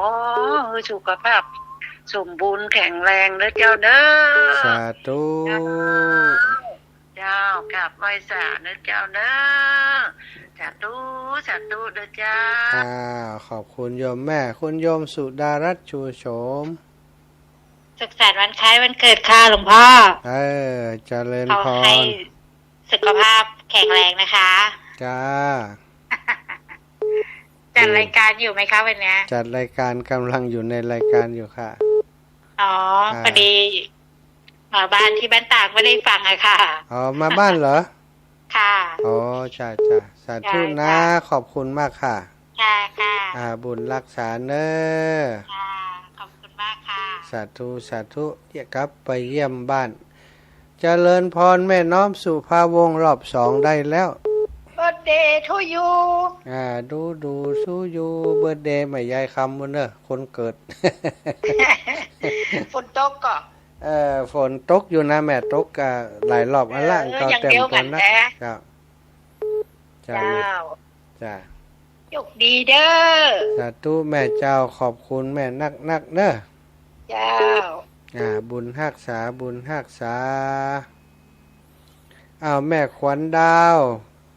ให้สุขภาพสมบูรณ์แข็งแรงเด้อเจ้าเด้อสาธุเจ้ากราบไหว้สาเด้อเจ้าเด้อสาธุเด้อเจ้าขอบคุณโยมแม่คุณโยมสุดารัตน์ชูโฉมสุขสันต์วันคล้ายวันเกิดค่ะหลวงพ่อเจริญพรให้สุขภาพแข็งแรงนะคะจ้าจัดรายการอยู่ไหมคะวันนี้จัดรายการกำลังอยู่ในรายการอยู่ค่ะพอดีมาบ้านที่บ้านตากไม่ได้ฟังอะค่ะมาบ้านเหรอค่ะจ้าสาธุนะขอบคุณมากค่ะค่ะบุญรักษาเนอค่ะขอบคุณมากค่ะสาธุเดี๋ยวกลับไปเยี่ยมบ้านเจริญพรแม่น้อมสุภาวงศ์รอบ2ได้แล้วBirthday to you ดูสู้อยู่เบิร์ธเดย์ไม่ยายคำมันเนอะคนเกิดฝนตกก็ฝนตกอยู่นะแม่ตกหลายรอบอันละก็เต็มคนนะจ้ายกดีเด้อสาธุแม่เจ้าขอบคุณแม่นักเนอะเจ้าบุญรักษาแม่ขวัญดาว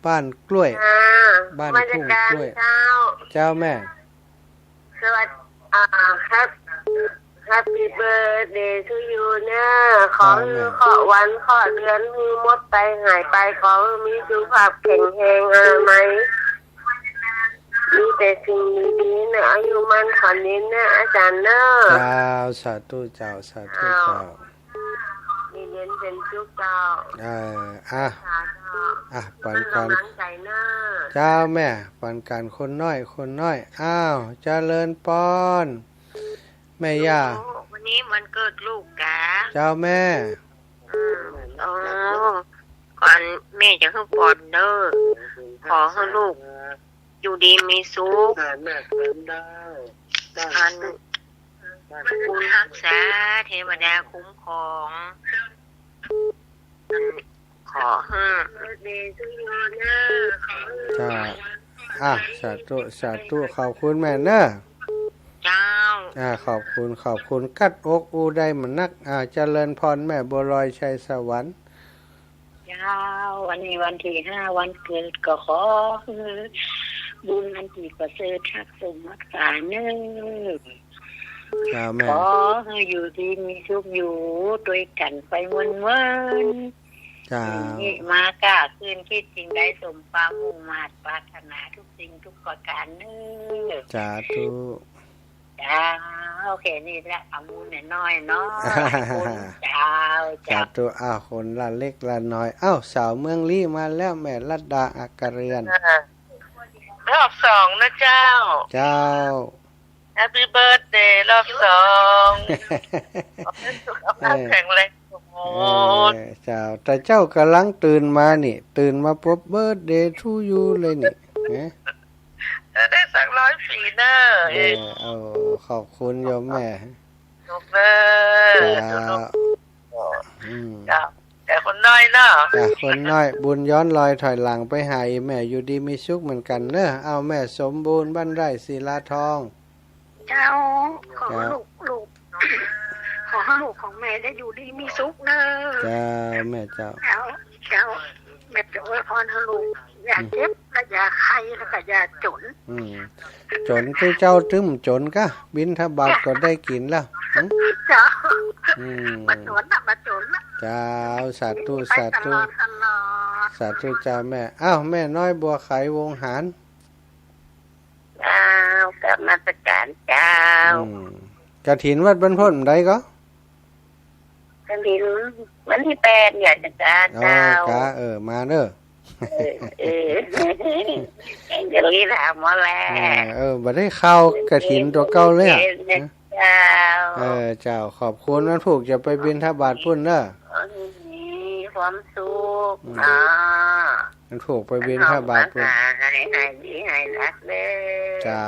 บ้านกล้วยบ้านทุ่งกล้วยเจ้าแม่สวัสดีHappy birthday to you นะขอวันขอเดือนมือมดไปหายไปขอมีสุขภาพแข็งแรงไหมมีแต่สิ่งดีๆนะอายุมันขอนี้นะอาจารย์นะเจ้าสาธุเจ้ามีเน้นเป็นชุกเจ้าปันกันเจ้าแม่ปันกันคนน้อยเจริญปอนแม่ย่าวันนี้มันเกิดลูกกะเจ้าแม่ก่อนแม่จะให้ปอนเด้อขอให้ลูกอยู่ดีมีสุขคุณรักษาเทวดาคุ้มครองขอสาธุขอบคุณแม่เนอะเจ้าขอบคุณกัดอกอูได้มันนักเจริญพรแม่บัวลอยชัยสวรรค์เจ้าวันนี้วันที่5วันเกิดก็ขอบุญอันที่ประเสริฐทักสมรักษาเนื้อขอให้อยู่ดีมีสุขอยู่ด้วยกันไปวัน จ้า นี่มากล้าคืนคิดจริงได้สมความมุ่งมาตรปรารถนาทุกสิ่งทุกประการนี่ สาธุ จ้าโอเคนี่แหละอามูลน้อยเนาะจ้า สาธุอ้าวคนละเล็กละน้อยอ้าวสาวเมืองลี่มาแล้วแม่รัตดาอักเรือน รอบสองนะเจ้า เจ้า Happy birthday รอบสองสุขภาพแข็งแรงสมบูรณ์ เจ้าแต่เจ้ากำลังตื่นมานี่ ตื่นมาปุ๊บเบิร์ดเดย์ทูยูเลยนี่ได้สัก100 ปีเนอะ เอาขอบคุณโยมแม่ ถูกเลยจ้าแต่คนน้อยเนาะ คนน้อยบุญย้อนลอยถอยหลังไปหาอีแม่อยู่ดีมีสุขเหมือนกันเนอะเอาแม่สมบูรณ์บ้านไร่ศิลาทอง เจ้าขอลูกขอลูกของแม่ได้อยู่ดีมีสุขเนอะ เจ้าแม่เจ้า เจ้าแม่จะอวยพรให้ลูกอย่าเจ็บและอย่าไข้แล้วก็อย่าจน จนที่เจ้าตึ้มจนกะบินทบาทก็ได้กินแล้วเจ้า บัดจนนะเจ้าสาธุสาธุสาธุเจ้าแม่อ้าวแม่น้อยบัวไขวงหารกับมาตรการเจ้าก ฐินวัดบรรพตได้ก็กฐินวันที่8เนี่ยจ้าเจ้ามาเด้อเดี๋ยวนี้ถามว่าแล้วบ่ได้เข้ากฐินตัวเก่าเลยอ่ะเจ้าเจ้าขอบคุณมันผูกจะไปบิณฑบาตพุ่นเด้อความสุขมันผูกไปบิณฑบาตพุ่นให้ดีให้รักเด้อเจ้า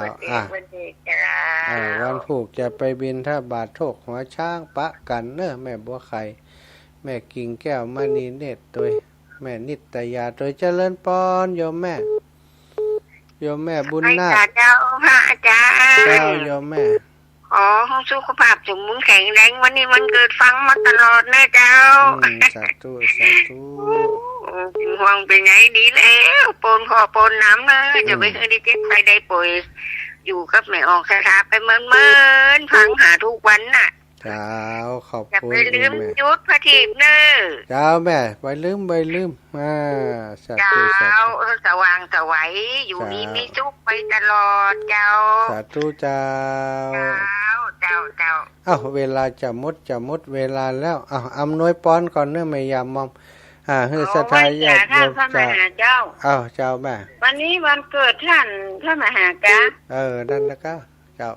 วันผูกจะไปบิณฑบาตโทกหัวช้างปะกันเด้อแม่บัวไข่แม่กิ่งแก้วมณีเนตรตัวแม่นิตยาตัวเจริญปอนโยมแม่บุญนาคเจ้าพระอาจารย์เจ้าโยมแม่ขอให้สุขภาพสมบูรณ์แข็งแรงวันนี้มันเกิดฟังมาตลอดนะเจ้าสาธุห่วงเป็นไงดีแล้วปนขอปนน้ำเลยจะไม่เคยได้เจ็บใครได้ป่วยอยู่กับแม่ออกสถาไปเมินฟังหาทุกวันน่ะเจ้าขอบคุณแม่ลืมยุดพระทิพย์เนอเจ้าแม่ไปลืมสาธุสว่างสวัยอยู่ดีมีสุขไปตลอดเจ้าสาธุเจ้าเอ้าเวลาจะหมดเวลาแล้วเอ้าอำนวยปอนก่อนเนอะไม่ยามมอมฮือสถายญาติโยมเจ้าเจ้าแม่วันนี้วันเกิดท่านพระมหากานั่นนะก็เจ้า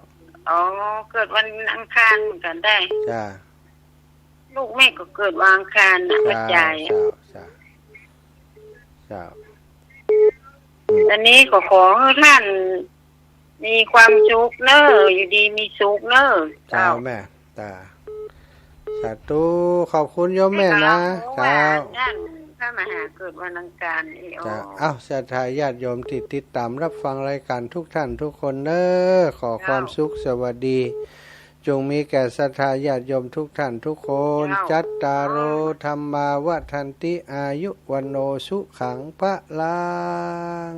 เกิดวันอังคารเหมือนกันได้จ้าลูกแม่ก็เกิดวันอังคารนะกระจายเจ้าอันนี้ก็ขอให้ท่านมีความสุขเนอะอยู่ดีมีสุขเนอะเจ้าแม่สาธุขอบคุณโยมแม่นะเจ้าพระมหาเกิดวันอังคารศรัทธาญาติโยมติดตามรับฟังรายการทุกท่านทุกคนเนอะขอความสุขสวัสดีจงมีแก่ศรัทธาญาติโยมทุกท่านทุกคนจัตตารโอธรรมาวัฏันติอายุวันโนสุขังพะลัง